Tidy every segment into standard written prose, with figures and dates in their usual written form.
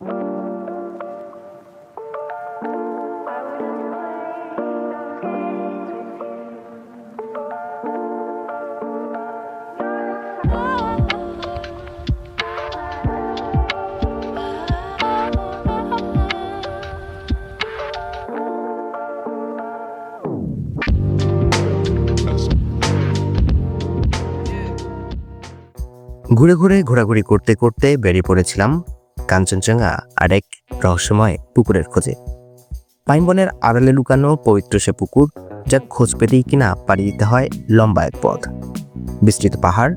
ঘুরে ঘুরে ঘোরাঘুরি করতে করতে বেরিয়ে পড়েছিলাম কাঞ্চনজঙ্ঘা আর এক রহস্যময় পুকুরের খোঁজে। পাইনবনের আড়ালে লুকানো পবিত্র সে পুকুর, যা খোঁজ পেতেই কিনা পাড়ি দিতে হয় লম্বা এক পথ। বিস্তৃত পাহাড়,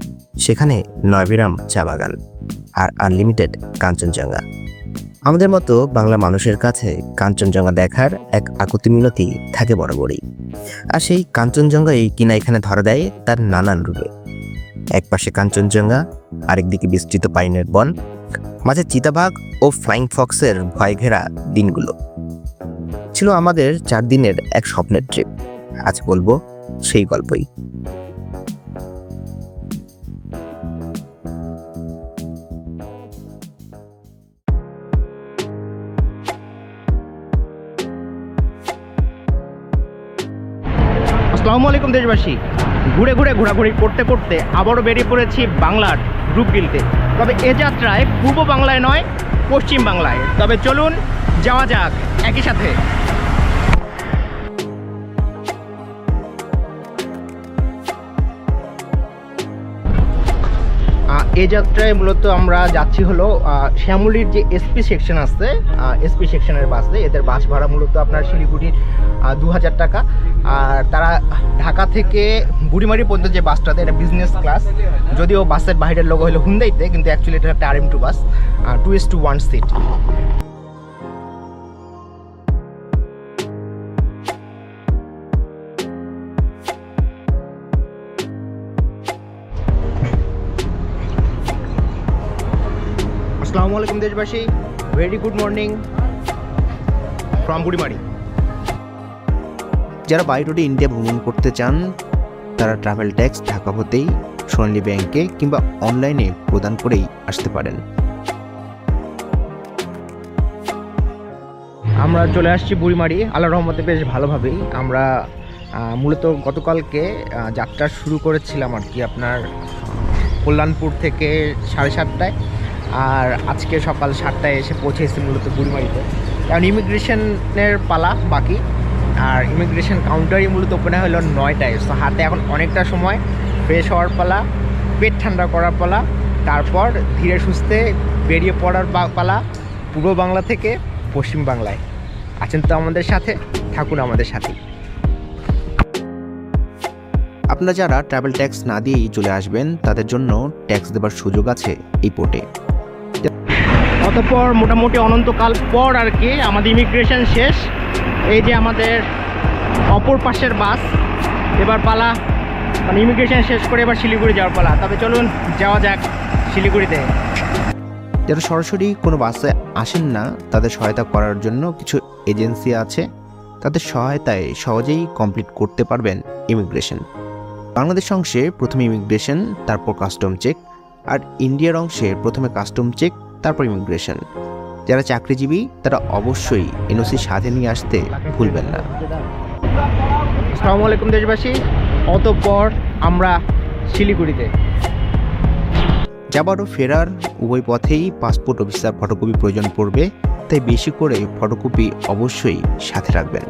সেখানে নয়বিরাম চা বাগান আর আনলিমিটেড কাঞ্চনজঙ্ঘা। আমাদের মতো বাংলা মানুষের কাছে কাঞ্চনজঙ্ঘা দেখার এক আকুতি মিনতি থাকে বরাবরই। আর সেই কাঞ্চনজঙ্ঘাই কিনা এখানে ধরা দেয় তার নানান রূপে। এক পাশে কাঞ্চনজঙ্ঘা, আরেকদিকে বিস্তৃত পাইনের বন, মাঝে চিতাবাঘ ও ফ্লাইং ফক্সের ভয় ঘেরা দিনগুলো। ছিল আমাদের 4 দিনের এক স্বপ্নের ট্রিপ। আজ বলবো সেই গল্পই। আসসালামু আলাইকুম দেশবাসী। ঘুরে ঘুরে ঘোরাঘুরি করতে করতে আবারও বেরিয়ে পড়েছি বাংলার রূপ গিলতে। তবে এ যাত্রায় পূর্ব বাংলায় নয়, পশ্চিম বাংলায়। তবে চলুন যাওয়া যাক একই সাথে। এই যাত্রায় মূলত আমরা যাচ্ছি হলো শ্যামলীর যে এসপি সেকশন আছে, এসপি সেকশনের বাসে। এদের বাস ভাড়া মূলত আপনার শিলিগুড়ির 2000 টাকা। আর তারা ঢাকা থেকে বুড়িমারি পর্যন্ত যে বাসটাতে, এটা বিজনেস ক্লাস। যদিও বাসের বাইরের লোগো হলো হুন্দাইতে, কিন্তু অ্যাকচুয়ালি এটা একটা RM2 বাস, 2:1 সিট। আসসালামু আলাইকুম দেশবাসী, very good morning from Burimari. যারা বাই রোডে ইন্ডিয়া ভ্রমণ করতে চান, তারা ট্রাভেল ট্যাক্স ঢাকা হতেই সোনালী ব্যাংকে কিংবা অনলাইনে প্রদান করেই আসতে পারেন। আমরা চলে আসছি বুড়িমারি, আল্লাহর রহমতে বেশ ভালোভাবেই। আমরা মূলত গতকালকে যাত্রা শুরু করেছিলাম আর কি আপনার কল্যাণপুর থেকে 7:30টায়। আর আজকে সকাল 7টায় এসে পৌঁছেছি মূলত বুড়িমারিতে, কারণ ইমিগ্রেশনের পালা বাকি। আর ইমিগ্রেশন কাউন্টারই মূলত ওপেন হলো 9টায়। তো হাতে এখন অনেকটা সময়, ফ্রেশ হওয়ার পালা, পেট ঠান্ডা করার পালা, তারপর ধীরে সুস্থে বেরিয়ে পড়ার পালা পূর্ব বাংলা থেকে পশ্চিম বাংলায়। আছেন তো আমাদের সাথে, থাকুন আমাদের সাথে। আপনারা যারা ট্রাভেল ট্যাক্স না দিয়েই চলে আসবেন, তাদের জন্য ট্যাক্স দেবার সুযোগ আছে এই পোর্টে। অতঃপর মোটামুটি অনন্তকাল পর আর কি আমাদের ইমিগ্রেশন শেষ। এই যে আমাদের অপর পাশের বাস, এবার পালা মানে ইমিগ্রেশন শেষ করে এবার শিলিগুড়ি যাওয়ার পালা। তবে চলুন যাওয়া যাক শিলিগুড়িতে। যারা সরাসরি কোনো বাসে আসেন না, তাদের সহায়তা করার জন্য কিছু এজেন্সি আছে। তাদের সহায়তায় সহজেই কমপ্লিট করতে পারবেন ইমিগ্রেশন। বাংলাদেশ অংশে প্রথমে ইমিগ্রেশন, তারপর কাস্টম চেক। আর ইন্ডিয়ার অংশে প্রথমে কাস্টম চেক, তারপর ইমিগ্রেশন। যারা চাকরিজীবী তারা অবশ্যই এনওসি সাথে নিয়ে আসতে ভুলবেন না। আসসালামু আলাইকুম দেশবাসী, অতঃপর আমরা শিলিগুড়িতে। যাবার ও ফেরার উভয় পথেই পাসপোর্ট ও ভিসার ফটোকপি প্রয়োজন পড়বে, তাই বেশি করে ফটোকপি অবশ্যই সাথে রাখবেন।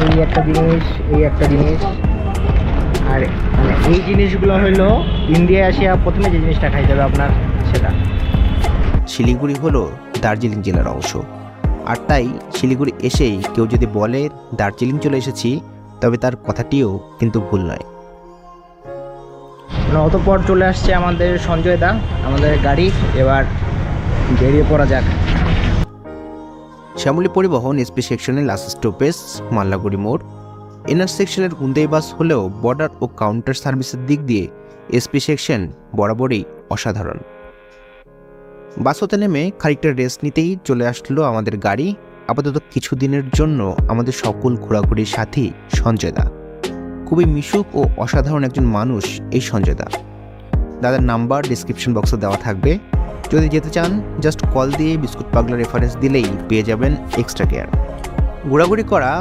এই একটা জিনিস, এই একটা জিনিস, আর এই জিনিসগুলো হলো ইন্ডিয়ায় আসিয়া প্রথমে যে জিনিসটা খাইতে হবে আপনার, সেটা। শিলিগুড়ি হলো দার্জিলিং জেলার অংশ। আর তাই শিলিগুড়ি এসেই কেউ যদি বলে দার্জিলিং চলে এসেছি, তবে তার কথাটিও কিন্তু ভুল নয়। অতঃপর চলে আসছে আমাদের সঞ্জয় দা, আমাদের গাড়ি। এবার বেরিয়ে পড়া যাক। শ্যামলী পরিবহন এসপি সেকশনের লাস্ট স্টপেজ মাল্লাগুড়ি মোড়। এনআর সেকশনের হুন্দাই বাস হলেও বর্ডার ও কাউন্টার সার্ভিসের দিক দিয়ে এসপি সেকশন বরাবরই অসাধারণ। বাস হতে নেমে খানিকটা রেস্ট নিতেই চলে আসলো আমাদের গাড়ি। আপাতত কিছুদিনের জন্য আমাদের সকল ঘোরাঘুরির সাথী সঞ্জয় দা। খুবই মিশুক ও অসাধারণ একজন মানুষ এই সঞ্জয় দা। দাদার নাম্বার ডিসক্রিপশন বক্সে দেওয়া থাকবে, যদি যেতে চান জাস্ট কল দিয়ে বিস্কুট পাগলা রেফারেন্স দিলেই পেয়ে যাবেন এক্সট্রা কেয়ার। ঘোরাঘুরি করা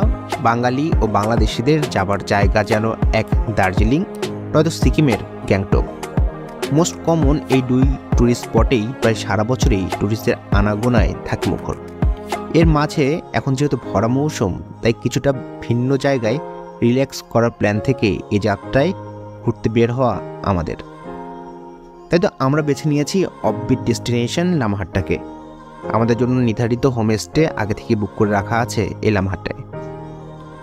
বাঙালি ও বাংলাদেশিদের যাবার জায়গা যেন এক দার্জিলিং নয়তো সিকিমের গ্যাংটক। মোস্ট কমন এই দুই ট্যুরিস্ট স্পটেই প্রায় সারা বছরেই ট্যুরিস্টদের আনাগোনায় থাকে মুখর। এর মাঝে এখন যেহেতু ভরা মৌসুম, তাই কিছুটা ভিন্ন জায়গায় রিল্যাক্স করার প্ল্যান থেকে এই যাত্রায় ঘুরতে বের হওয়া আমাদের। তাই তো আমরা বেছে নিয়েছি অফবিট ডেস্টিনেশন লামাহাট্টাকে। আমাদের জন্য নির্ধারিত হোমস্টে আগে থেকে বুক করে রাখা আছে এই লামাহাট্টায়।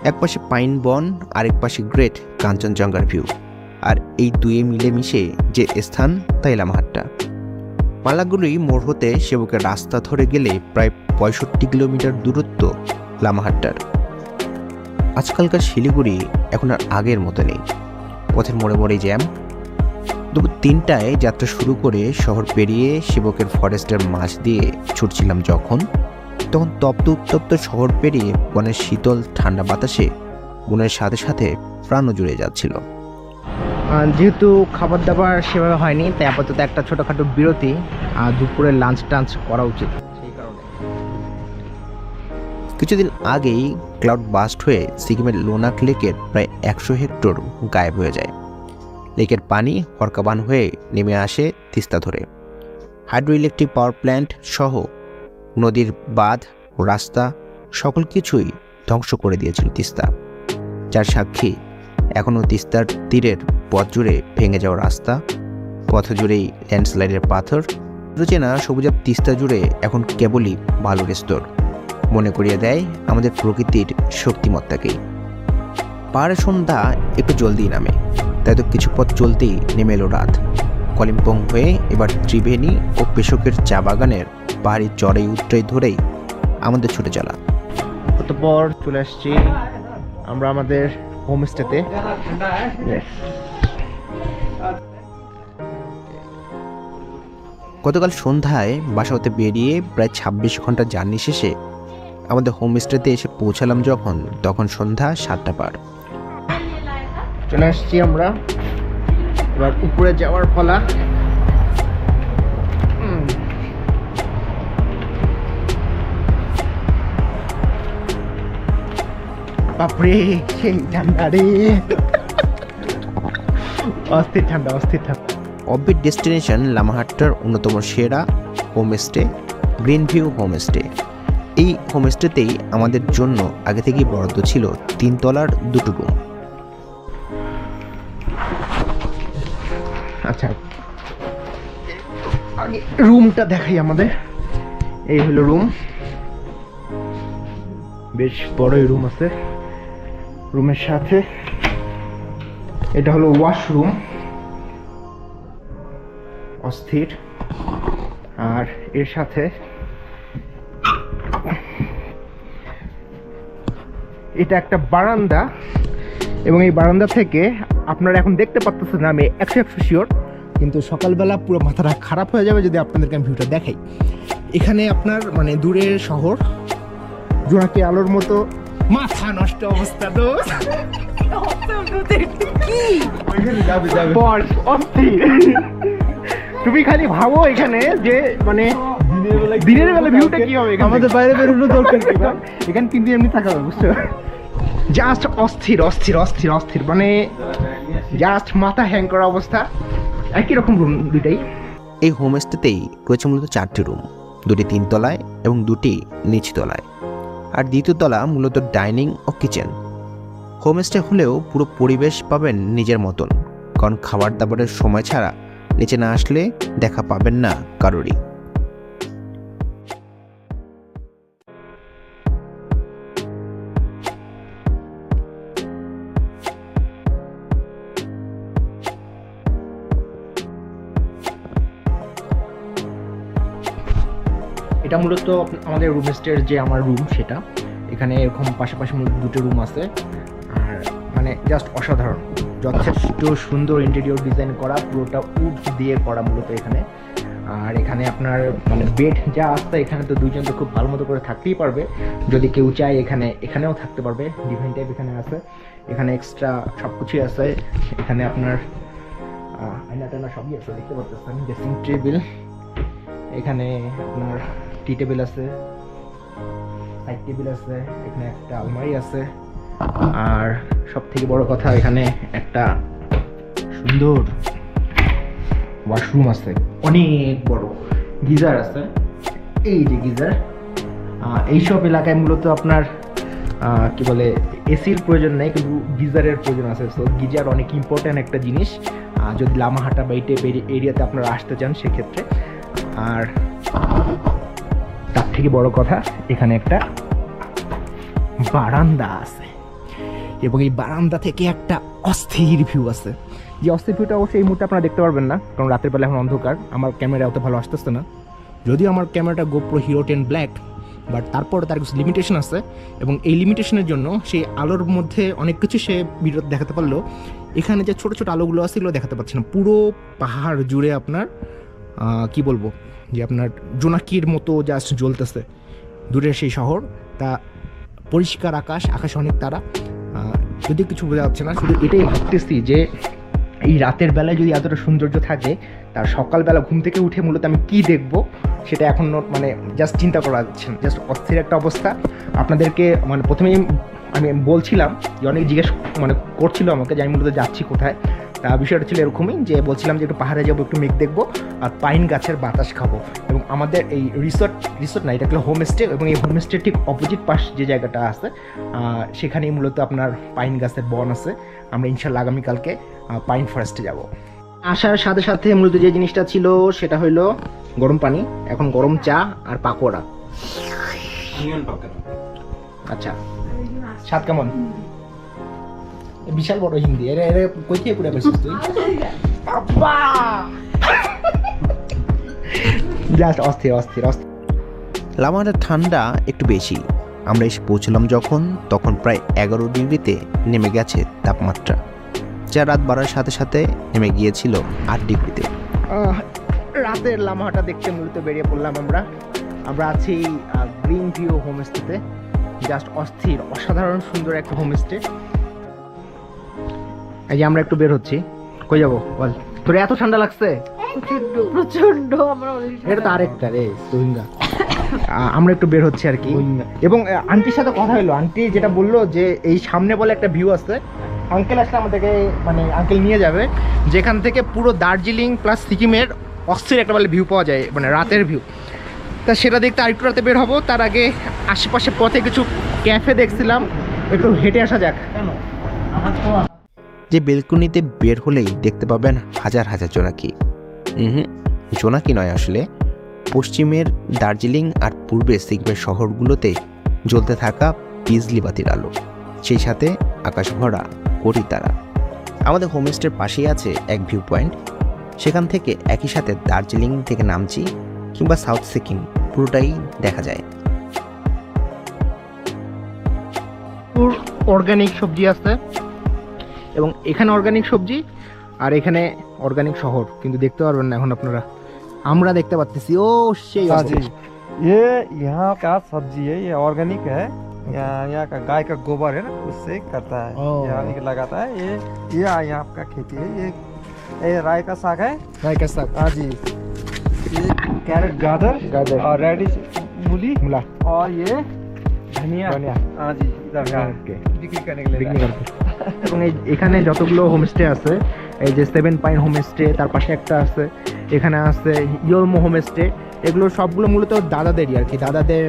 এক পাশে পাইন বন, আরেক পাশে গ্রেট কাঞ্চনজঙ্ঘার ভিউ, আর এই দুয়ে মিলেমিশে যে স্থান তাই লামাহাট্টা। পালাগুলি মোড় হতে সেবকের রাস্তা ধরে গেলে প্রায় 65 কিলোমিটার দূরত্ব লামাহাট্টার। আজকালকার শিলিগুড়ি এখন আর আগের মতো নেই, পথের মোড়ে মোড়ে জ্যাম। দুপুর 3টায় যাত্রা শুরু করে শহর পেরিয়ে সেবকের ফরেস্টের মাঝ দিয়ে ছুটছিলাম তখন তপ্ত উত্তপ্ত শহর পেরিয়ে বনের শীতল ঠান্ডা বাতাসে মনের সাথে সাথে প্রাণও জুড়ে যাচ্ছিল। যেহেতু খাবার দাবার সেভাবে হয়নি, তাই আপাতত একটা ছোটোখাটো বিরতি, দুপুরে লাঞ্চ টাঞ্চ করা উচিত। সেই কারণে কিছুদিন আগেই ক্লাউড বাস্ট হয়ে সিকিমের লোনাক লেকের প্রায় 100 হেক্টর গায়েব হয়ে যায়। লেকের পানি হরকাবান হয়ে নেমে আসে তিস্তা ধরে। হাইড্রো ইলেকট্রিক পাওয়ার প্ল্যান্ট সহ নদীর বাঁধ, রাস্তা সকল কিছুই ধ্বংস করে দিয়েছিল তিস্তা, যার সাক্ষী এখনও তিস্তার তীরের পথ জুড়ে ভেঙে যাওয়া রাস্তা, পথ জুড়েই ল্যান্ডস্লাইডের পাথর। চেনা সবুজাব তিস্তা জুড়ে এখন কেবলই বালুর স্তর, মনে করিয়ে দেয় আমাদের প্রকৃতির শক্তিমত্তাকেই। পাহাড়ের সন্ধ্যা একটু জলদি নামে, তাই তো কিছু পথ চলতেই নেমে এলো রাত। কলিম্পং হয়ে এবার ত্রিবেণী ও পেশকের চা বাগানের পাহাড়ি চড়াই উত্তরাই ধরেই আমাদের ছুটে চলা। অতঃপর চলে আসছি আমরা আমাদের হোমস্টেতে। গতকাল সন্ধ্যায় বাসা হতে বেরিয়ে প্রায় 26 ঘন্টা জার্নি শেষে আমাদের হোমস্টেতে এসে পৌঁছালাম তখন সন্ধ্যা 7টা পার। চলে আসছি আমরা, এবার উপরে যাওয়ার পালা। বাপরে সেই ঠান্ডা রে, অস্থির ঠান্ডা। অফবিট ডেস্টিনেশন লামাহাট্টার অন্যতম সেরা হোমস্টে গ্রিন ভিউ হোমস্টে। এই হোমস্টেতেই আমাদের জন্য আগে থেকেই বরাদ্দ ছিল 3 তলার 2টো রুম। আচ্ছা, আগে রুমটা দেখাই আমাদের। এই হলো রুম, বেশ বড়ই রুম আছে। রুমের সাথে এটা হলো ওয়াশরুম, অস্থির। আর এর সাথে এটা একটা বারান্দা, এবং এই বারান্দা থেকে আপনারা এখন দেখতে পাচ্ছেন না, আমি 100% শিওর, কিন্তু সকালবেলা পুরো মাথাটা খারাপ হয়ে যাবে যদি আপনাদেরকে আমি ভিউটা দেখাই। এখানে আপনার মানে দূরের শহর, জোনাকি আলোর মতো মাথা নষ্ট অবস্থা। তো তুমি খালি ভাবো এখানে যে মানে দিনের বেলা ভিউটা কি হবে, আমাদের বাইরে বেরোনো দরকার কি, এখানে 3 দিন এমনি থাকা হবে, বুঝছো? জাস্ট অস্থির, মানে জাস্ট মাথা হ্যাং করা অবস্থা। একই রকম রুম দুইটাই। এই হোমস্টেতেই রয়েছে মূলত 4টি রুম, 2টি 3 তলায় এবং 2টি নিচ তলায়, আর দ্বিতীয় তলা মূলত ডাইনিং ও কিচেন। হোমস্টে হলেও পুরো পরিবেশ পাবেন নিজের মতন, কারণ খাবার দাবারের সময় ছাড়া নিচে না আসলে দেখা পাবেন না কারোরই। এটা মূলত আমাদের রুমস্টের যে আমার রুম সেটা, এখানে এরকম পাশাপাশি মূলত 2টো রুম আছে। আর মানে জাস্ট অসাধারণ, যথেষ্ট সুন্দর ইন্টেরিয়র ডিজাইন করা, পুরোটা উড দিয়ে করা মূলত এখানে। আর এখানে আপনার মানে বেড যা আছে, এখানে তো 2জন তো খুব ভালো মতো করে থাকতেই পারবে। যদি কেউ চায় এখানেও থাকতে পারবে, ডিভাইন টাইপ এখানে আছে। এখানে এক্সট্রা সব কিছুই আছে। এখানে আপনার আয়না টায়না সবই আছে, দেখতে পাচ্ছেন। ড্রেসিং টেবিল, এখানে আপনার টি টেবিল আছে, সাইড টেবিল আছে, এখানে একটা আলমারি আছে, আর সব থেকে বড় কথা এখানে একটা সুন্দর ওয়াশরুম আছে, অনেক বড় গিজার আছে। এই যে গিজার, এইসব এলাকায় মূলত আপনার কি বলে এসির প্রয়োজন নেই, কিন্তু গিজারের প্রয়োজন আছে। সো গিজার অনেক ইম্পর্ট্যান্ট একটা জিনিস যদি লামাহাটা বা এই টাইপের এরিয়াতে আপনারা আসতে চান সেক্ষেত্রে। আর তার থেকে বড় কথা এখানে একটা বারান্দা আছে, এবং এই বারান্দা থেকে একটা অস্থির ভিউ আছে। যে অস্থির ভিউটা অবশ্যই এই মুহূর্তে আপনারা দেখতে পারবেন না, কারণ রাতের বেলা এখন অন্ধকার, আমার ক্যামেরা অত ভালো আসতেছে না। যদিও আমার ক্যামেরাটা গোপ্রো হিরো 10 ব্ল্যাক, বাট তারপর তার কিছু লিমিটেশন আছে, এবং এই লিমিটেশনের জন্য সেই আলোর মধ্যে অনেক কিছু সে ভিডিও দেখাতে পারলো। এখানে যে ছোটো ছোটো আলোগুলো আছে এগুলো দেখাতে পারছে না। পুরো পাহাড় জুড়ে আপনার কি বলবো, যে আপনার জোনাকির মতো জাস্ট জ্বলতেছে দূরের সেই শহর। তা পরিষ্কার আকাশ, আকাশে অনেক তারা, যদি কিছু বোঝা যাচ্ছে না। শুধু এটাই ভাবতেছি যে এই রাতের বেলায় যদি এতটা সৌন্দর্য থাকে, তার সকালবেলা ঘুম থেকে উঠে মূলত আমি কি দেখব সেটা এখন মানে জাস্ট চিন্তা করা যাচ্ছে না। জাস্ট অস্থির একটা অবস্থা। আপনাদেরকে মানে প্রথমেই আমি বলছিলাম যে অনেক জিজ্ঞেস মানে করছিল আমাকে যে আমি মূলত যাচ্ছি কোথায়। তা বিষয়টা ছিল এরকমই যে বলছিলাম যে একটু পাহাড়ে যাবো, একটু মেঘ দেখবো, আর পাইন গাছের বাতাস খাবো। এবং আমাদের এই রিসোর্ট না, এটা হলো হোমস্টে, এবং এই হোমস্টের ঠিক অপোজিট পাশ যে জায়গাটা আছে সেখানেই মূলত আপনার পাইন গাছের বন আছে। আমরা ইনশাল্লাহ আগামীকালকে পাইন ফরেস্টে যাব। আসার সাথে সাথে মূলত যে জিনিসটা ছিল সেটা হলো গরম পানি, এখন গরম চা আর পাকোড়া। আচ্ছা, স্বাদ কেমন? বিশাল বড় হিন্দি, এরে এরে কই থেকে পুরো পেছিস তুই? বাবা জাস্ট অস্থির অস্থির অস্থির। লামাহাটার ঠান্ডা একটু বেশি। আমরা এসে পৌঁছলাম যখন, তখন প্রায় 11 ডিগ্রিতে নেমে গেছে তাপমাত্রা, যা রাত বাড়ার সাথে সাথে নেমে গিয়েছিল 8 ডিগ্রিতে। রাতের লামাহাটা দেখতে মূলত বেরিয়ে পড়লাম আমরা আছি গ্রিন ভিউ হোমস্টেতে। জাস্ট অস্থির, অসাধারণ সুন্দর একটা হোমস্টে। এই যে আমরা একটু বের হচ্ছি। কই যাবো বল? তোর এত ঠান্ডা লাগছে? প্রচন্ড। এটা তো আরেকটা রে রোহিঙ্গা। আমরা একটু বের হচ্ছি আর কি। এবং আন্টির সাথে কথা হলো, আন্টি যেটা বললো যে এই সামনে বলে একটা ভিউ আছে, আঙ্কেল আসলে আমাদেরকে মানে আঙ্কেল নিয়ে যাবে, যেখান থেকে পুরো দার্জিলিং প্লাস সিকিমের অস্থির একটা বলে ভিউ পাওয়া যায়, মানে রাতের ভিউ। তা সেটা দেখতে আরেকটু রাতে বের হবো। তার আগে আশেপাশে পথে কিছু ক্যাফে দেখছিলাম, একটু হেঁটে আসা যাক। কেন যে বেলকুনিতে বের হলেই দেখতে পাবেন হাজার হাজার জোনাকি। জোনাকি নয়, আসলে পশ্চিমের দার্জিলিং আর পূর্বে সিকিমের শহরগুলোতে জ্বলতে থাকা বিজলি বাতির আলো, সেই সাথে আকাশ ভরা কোটি তারা। আমাদের হোমস্টের পাশেই আছে এক ভিউ পয়েন্ট, সেখান থেকে একই সাথে দার্জিলিং থেকে নামচি কিংবা সাউথ সিকিম পুরোটাই দেখা যায়। অর্গানিক সবজি আছে, এবং এখানে অর্গানিক সবজি আর এখানে অর্গানিক শহর, কিন্তু দেখতে পারবেন না এখন আপনারা। আমরা দেখতে পাচ্ছি ও সেই ये यहाँ का सब्जी है, ये ऑर्गेनिक है। यहाँ का गाय का गोबर है ना, उससे करता है, यहाँ नहीं लगाता है। ये यहाँ का खेती है। ये राई का साग है। राई का साग, हाँ जी। ये कैरेट गाजर और रेडिश मूला, और ये धनिया। हाँ जी, इधर बिक्री करने के लिए বিক্রি করতে। এবং এখানে যতগুলো হোমস্টে আছে, এই যে 7 পাইন হোমস্টে, তার পাশে একটা আছে, এখানে আছে ইয়লমো হোমস্টে, এগুলো সবগুলো মূলত দাদাদেরই আর কি। দাদাদের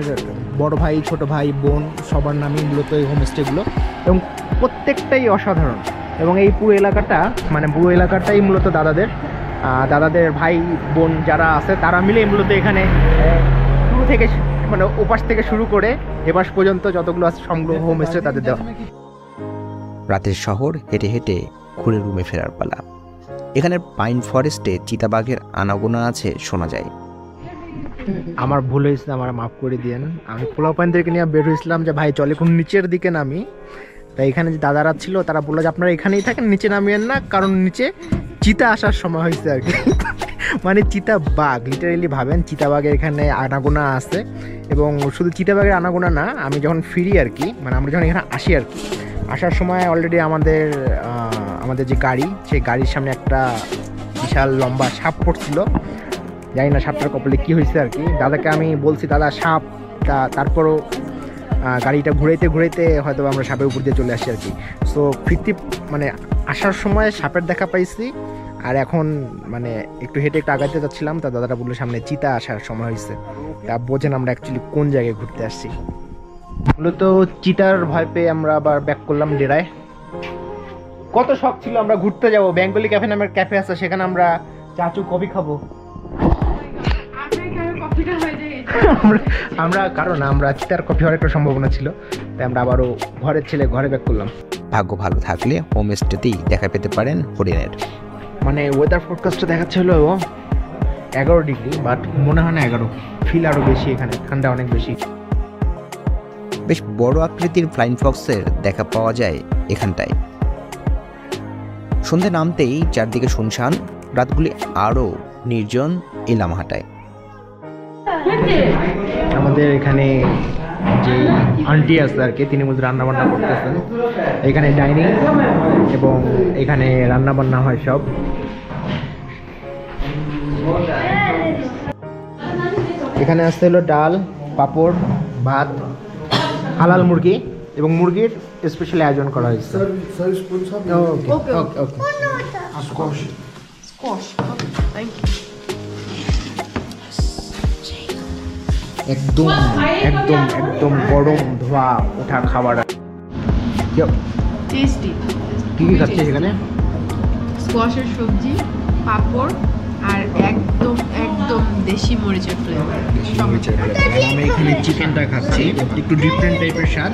বড় ভাই, ছোট ভাই, বোন সবার নামেই মূলত এই হোমস্টেগুলো, এবং প্রত্যেকটাই অসাধারণ। এবং এই পুরো এলাকাটা মানে পুরো এলাকাটাই মূলত দাদাদের ভাই বোন যারা আছে তারা মিলেই মূলত এখানে শুরু থেকে মানে ওপাশ থেকে শুরু করে এপাশ পর্যন্ত যতগুলো আছে সবগুলো হোমস্টে তাদের দেওয়া। রাতের শহর হেঁটে হেঁটে ঘুরে রুমে ফেরার পালা। এখানের পাইন ফরেস্টে চিতাবাঘের আনাগোনা আছে শোনা যায়। আমার ভুল হয়েছে, আমার মাফ করে দিয়েন। আমি পোলাপাইনদেরকে নিয়ে বের হয়েছিলাম যে ভাই চলে কোন নিচের দিকে নামি। তাই এখানে যে দাদারা ছিল তারা বললো যে আপনারা এখানেই থাকেন, নিচে নামিয়েন না, কারণ নিচে চিতা আসার সময় হয়েছে আর কি। মানে চিতাবাঘ, লিটারেলি ভাবেন চিতাবাঘের এখানে আনাগোনা আছে। এবং শুধু চিতাবাঘের আনাগোনা না, আমি যখন ফিরি আর কি, মানে আমরা যখন এখানে আসি আর কি, আসার সময় অলরেডি আমাদের যে গাড়ি, সেই গাড়ির সামনে একটা বিশাল লম্বা সাপ পড়ছিল। জানি না সাপটার কপালে কি হয়েছে আর কি। দাদাকে আমি বলছি দাদা সাপ, তারপরও গাড়িটা ঘুরাইতে ঘুরাইতে হয়তো আমরা সাপের উপর দিয়ে চলে আসছি আর কি। সো ফিরতি মানে আসার সময় সাপের দেখা পাইছি, আর এখন মানে একটু হেঁটে একটু আগাইতে যাচ্ছিলাম, তা দাদাটা বললো সামনে চিতা আসার সময় হয়েছে। তা বোঝেন আমরা অ্যাকচুয়ালি কোন জায়গায় ঘুরতে আসছি। মূলত চিতার ভয় পেয়ে আমরা আবার ব্যাক করলাম ডেরায়। কত শখ ছিল আমরা ঘুরতে যাব, বেঙ্গলি ক্যাফে নামের ক্যাফে আছে, সেখানে আমরা চাচু কফি খাবো। আমরা কারণ আমরা চিতার কফি হওয়ার একটা সম্ভাবনা ছিল, তাই আমরা আবারও ঘরের ছেলে ঘরে ব্যাক করলাম। ভাগ্য ভালো থাকলে হোমস্টেতেই দেখা পেতে পারেন হরিণের। মানে ওয়েদার ফোরকাস্টটা দেখাচ্ছিল 11 ডিগ্রি, বাট মনে হয় না 11, ফিল আরও বেশি, এখানে ঠান্ডা অনেক বেশি। বেশ বড় আকৃতির ফ্লাইং ফক্সের দেখা পাওয়া যায় এখানটায়। সন্ধে নামতেই চারদিকে শুনশান, রাতগুলি আরও নির্জন এই লামাহাটায়। আমাদের এখানে যে আন্টি আছে আর কি, তিনি মূলত রান্না বান্না করতেছেন। এখানে ডাইনিং এবং এখানে রান্না বান্না হয় সব। এখানে আসতে হলো ডাল, পাঁপড়, ভাত, হালাল মুরগি এবং মুরগির স্পেশাল আয়োজন করা হয়েছে। ওকে ওকে ওকে। একদম একদম একদম গরম ধোয়া ওঠা খাবার। টেস্টি। কি কি খাচ্ছে সেখানে? স্কোয়াশের সবজি, পাঁপড় আর একদম একদম দেশি মরিচের ফ্লেভার। আমি এখানে চিকেনটা খাচ্ছি, একটু ডিফারেন্ট টাইপের স্বাদ,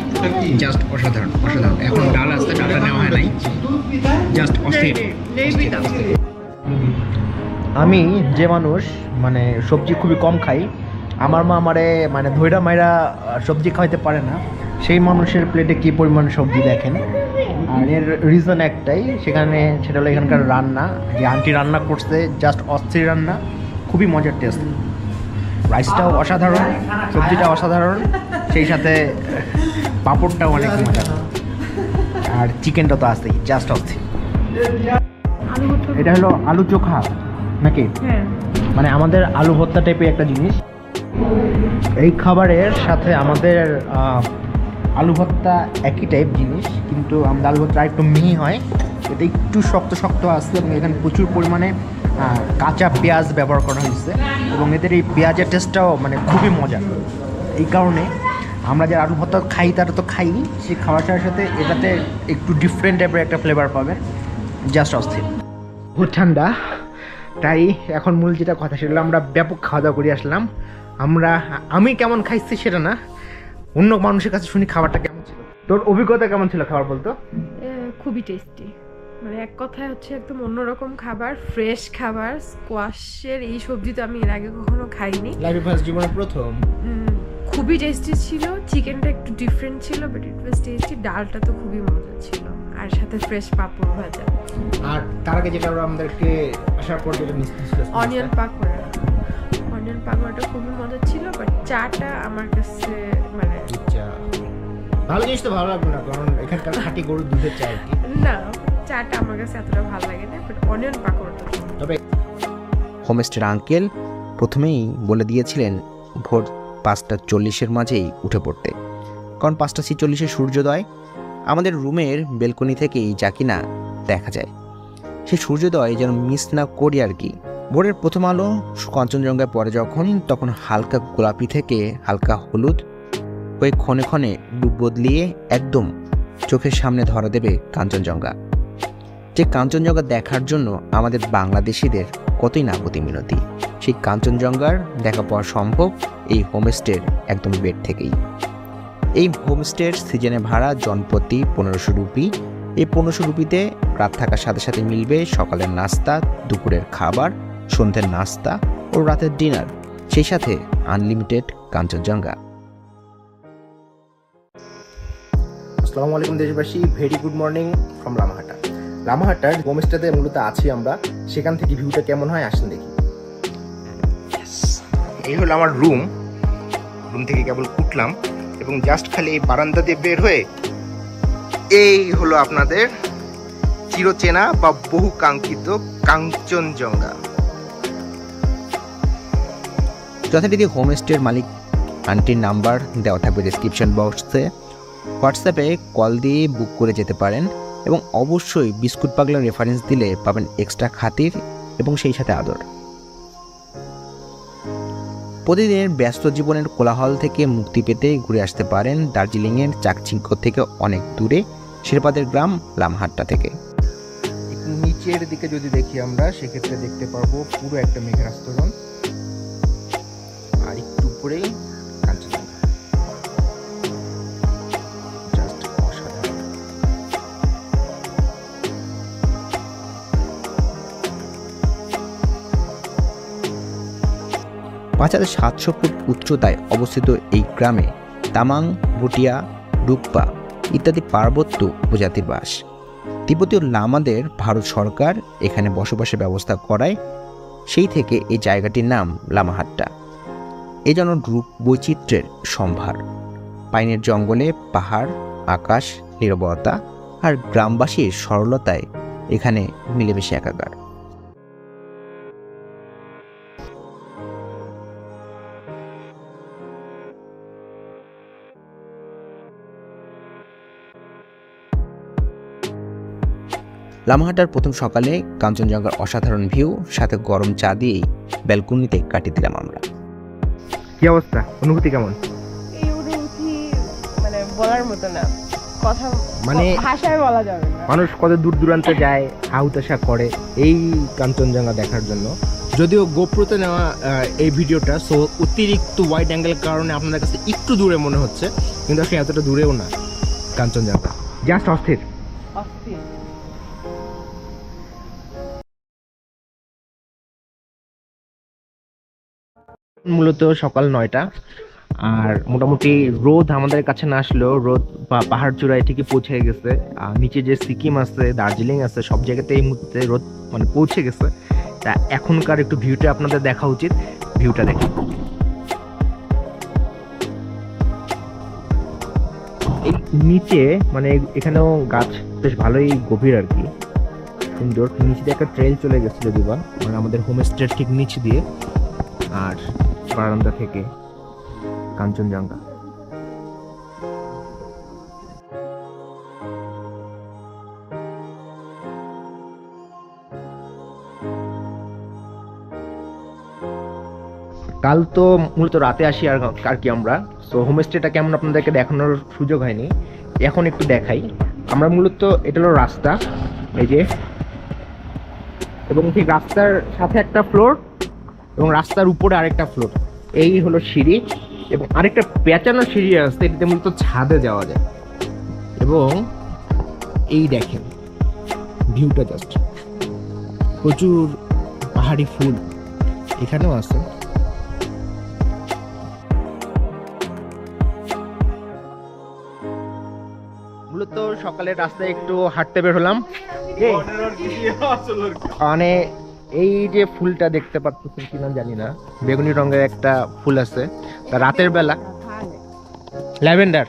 জাস্ট অসাধারণ অসাধারণ। এখন ডাল আসতে, ডালটা নেওয়া হয় নাই, জাস্ট অস্থির। আমি যে মানুষ মানে সবজি খুবই কম খাই, আমার মা আমারে মানে ধৈরা মাইরা সবজি খাওয়াইতে পারে না, সেই মানুষের প্লেটে কী পরিমাণ সবজি দেখেন। আর এর রিজন একটাই, সেখানে সেটা হলো এখানকার রান্না, যে আন্টি রান্না করছে জাস্ট অস্থির রান্না, খুবই মজার টেস্ট। রাইসটাও অসাধারণ, সবজিটাও অসাধারণ, সেই সাথে পাঁপড়টাও অনেক মজার, আর চিকেনটা তো আছেই, জাস্ট অস্থির। এটা হলো আলু চোখা নাকি? মানে আমাদের আলু ভর্তা টাইপের একটা জিনিস। এই খাবারের সাথে আমাদের আলু ভর্তা একই টাইপ জিনিস, কিন্তু আমাদের আলু ভর্তা একটু মিহি হয়, এটা একটু শক্ত শক্ত আসছে এবং এখানে প্রচুর পরিমাণে কাঁচা পেঁয়াজ ব্যবহার করা হয়েছে এবং এদের এই পেঁয়াজের টেস্টটাও মানে খুবই মজার। এই কারণে আমরা যে আলু ভর্তা খাই তারা তো খাই, সেই খাবারটার সাথে এটাতে একটু ডিফারেন্ট টাইপের একটা ফ্লেভার পাবেন, জাস্ট অস্থির। খুব ঠান্ডা, তাই এখন মূল যেটা কথা সেটা আমরা ব্যাপক খাওয়া দাওয়া করে আসলাম। আমি কেমন খাইছি সেটা না, অন্য মানুষের কাছে শুনি খাবারটা কেমন ছিল। তোর অভিজ্ঞতা কেমন ছিল খাবার বলতো? খুবই টেস্টি, মানে এক কথায় হচ্ছে একদম অন্যরকম খাবার, ফ্রেশ খাবার। স্কোয়াশের এই সবজি তো আমি এর আগে কখনো খাইনি, লাইফে ফার্স্ট, জীবনের প্রথম। খুবই টেস্টি ছিল, চিকেনটা একটু ডিফারেন্ট ছিল বাট ইট ওয়াজ টেস্টি। ডালটা তো খুবই মজা ছিল, আর সাথে ফ্রেশ পাঁপড় ভাজা। আর তার আগে যেটা আমাদেরকে আসার পর যেটা মিস ছিল, অনিয়ন পাকোড়া। অনিয়ন পাকোড়াটা খুবই মজা ছিল, বাট চাটা আমার কাছে মানে ভালো জিনিস তো ভালো লাগবে না, কারণ এখানকার খাঁটি গরুর দুধের চা আর কি। না, চাটা আমার কাছে এতটা ভালো লাগে না, বাট অনিয়ন পাকোড়াটা। তবে হোমস্টের আঙ্কেল প্রথমেই বলে দিয়েছিলেন ভোর 5:40 মাঝেই উঠে পড়তে, কারণ 5:46 সূর্যোদয় আমাদের রুমের বেলকনি থেকেই যা কিনা দেখা যায়। সেই সূর্যোদয় যেন মিস না করি আর কি। ভোরের প্রথম আলো কাঞ্চনজঙ্ঘায় পড়ে যখন, তখন হালকা গোলাপি থেকে হালকা হলুদ হয়ে ক্ষণে ক্ষণে রূপ বদলিয়ে একদম চোখের সামনে ধরা দেবে কাঞ্চনজঙ্ঘা। যে কাঞ্চনজঙ্ঘা দেখার জন্য আমাদের বাংলাদেশিদের কতই না গতি মিনতি। সেই কাঞ্চনজঙ্ঘার দেখা পাওয়া সম্ভব এই হোমস্টের একদম বেড থেকেই। এই হোমস্টের সিজনে ভাড়া জনপ্রতি 1500 রুপি। এই 1500 রুপিতে রাত থাকার সাথে সাথে মিলবে সকালের নাস্তা, দুপুরের খাবার, সন্ধ্যের নাস্তা ও রাতের ডিনার, সেই সাথে আনলিমিটেড কাঞ্চনজঙ্ঘা। আসসালামু আলাইকুম দেশবাসী, very good morning from Lamahatta. লামাহাটার হোমস্টেতে মূলত আছি আমরা, সেখান থেকে ভিউটা কেমন হয় আসেন দেখি। এই হলো আমার রুম থেকে কেবল উঠলাম এবং জাস্ট খালি এই বারান্দা দিয়ে বের হয়ে এই হলো আপনাদের চিরচেনা বা বহু কাঙ্ক্ষিত কাঞ্চনজঙ্ঘা। যথারীতি হোমস্টের মালিক আন্টির নাম্বার দেওয়া থাকবে ডেসক্রিপশন বক্সে, হোয়াটসঅ্যাপে কল দিয়ে বুক করে যেতে পারেন এবং অবশ্যই বিস্কুট পাগলা রেফারেন্স দিলে পাবেন এক্সট্রা খাতির এবং সেই সাথে আদর। প্রতিদিনের ব্যস্ত জীবনের কোলাহল থেকে মুক্তি পেতে ঘুরে আসতে পারেন দার্জিলিংয়ের চাকচিক্য থেকে অনেক দূরে শেরপাদের গ্রাম লামহাট্টা থেকে। নিচের দিকে যদি দেখি আমরা, সেক্ষেত্রে দেখতে পারবো পুরো একটা মেঘের আস্তরণ, আর একটু উপরেই কাঞ্চনজঙ্ঘা। জাস্ট অসাধারণ। 5700 ফুট উচ্চতায় অবস্থিত এই গ্রামে তামাং, ভুটিয়া, ডুকপা ইত্যাদি পার্বত্য উপজাতির বাস। তিব্বতীয় লামাদের ভারত সরকার এখানে বসবাসের ব্যবস্থা করায় সেই থেকে এই জায়গাটির নাম লামাহাট্টা। এ যেন রূপ বৈচিত্র্যের সম্ভার। পাইনের জঙ্গলে পাহাড়, আকাশ, নীরবতা আর গ্রামবাসীর সরলতায় এখানে মিলেমিশে একাকার। লামাহাট্টার প্রথম সকালে কাঞ্চনজঙ্ঘার অসাধারণ ভিউ সাথে গরম চা দিয়েই ব্যালকনিতে কাটিয়ে দিলাম আমরা। কি অবস্থা, অনুভূতি কেমন? এই অনুভূতি মানে বলার মতো না, কথা মানে ভাষায় বলা যাবে না। মানুষ কত দূর দূরান্তে যায়, হাউতাশা করে এই কাঞ্চনজঙ্ঘা দেখার জন্য। যদিও গোপ্রোতে নেওয়া এই ভিডিওটা, সো অতিরিক্ত ওয়াইড অ্যাঙ্গেল কারণে আপনাদের কাছে একটু দূরে মনে হচ্ছে, কিন্তু আসলে এতটা দূরেও না কাঞ্চনজঙ্ঘা। জাস্ট অস্থির। মূলত সকাল 9টা, আর মোটামুটি রোদ আমাদের কাছে না আসলেও রোদ পাহাড় চূড়ায় ঠিকই পৌঁছে গেছে। আর নিচে যে সিকিম আছে, দার্জিলিং আছে, সব জায়গাতে এই মুহূর্তে রোদ মানে পৌঁছে গেছে। তা এখনকার একটু ভিউটা আপনাদের দেখা উচিত, ভিউটা দেখি। এই নিচে মানে এখানেও গাছ বেশ ভালোই গভীর আর কি, সুন্দর। নিচে দিয়ে একটা ট্রেল চলে গেছে যদিও বা, মানে আমাদের হোমস্টের ঠিক নিচ দিয়ে, আর বারান্দা থেকে কাঞ্চনজঙ্ঘা। কাল তো মূলত রাতে আসি আর কি আমরা, সো হোমস্টেটা কেমন আপনাদেরকে দেখানোর সুযোগ হয়নি, এখন একটু দেখাই। আমরা মূলত এটা হলো রাস্তা, এই যে, এবং ঠিক রাস্তার সাথে একটা ফ্লোর এবং রাস্তার উপরে আরেকটা ফ্লোর, এই হলো সিঁড়ি, এবং আরেকটা পেঁচানো সিঁড়ি আছে, এটাতে মূলত ছাদে যাওয়া যায়। এবং এই দেখেন ভিউটা, জাস্ট প্রচুর পাহাড়ি ফুল এখানেও আছে। মূলত সকালে রাস্তায় একটু হাঁটতে বের হলাম, মানে এই যে ফুলটা দেখতে পাচ্ছেন কিনা জানি না, বেগুনি রঙের একটা ফুল আছে, তা রাতের বেলা ল্যাভেন্ডার।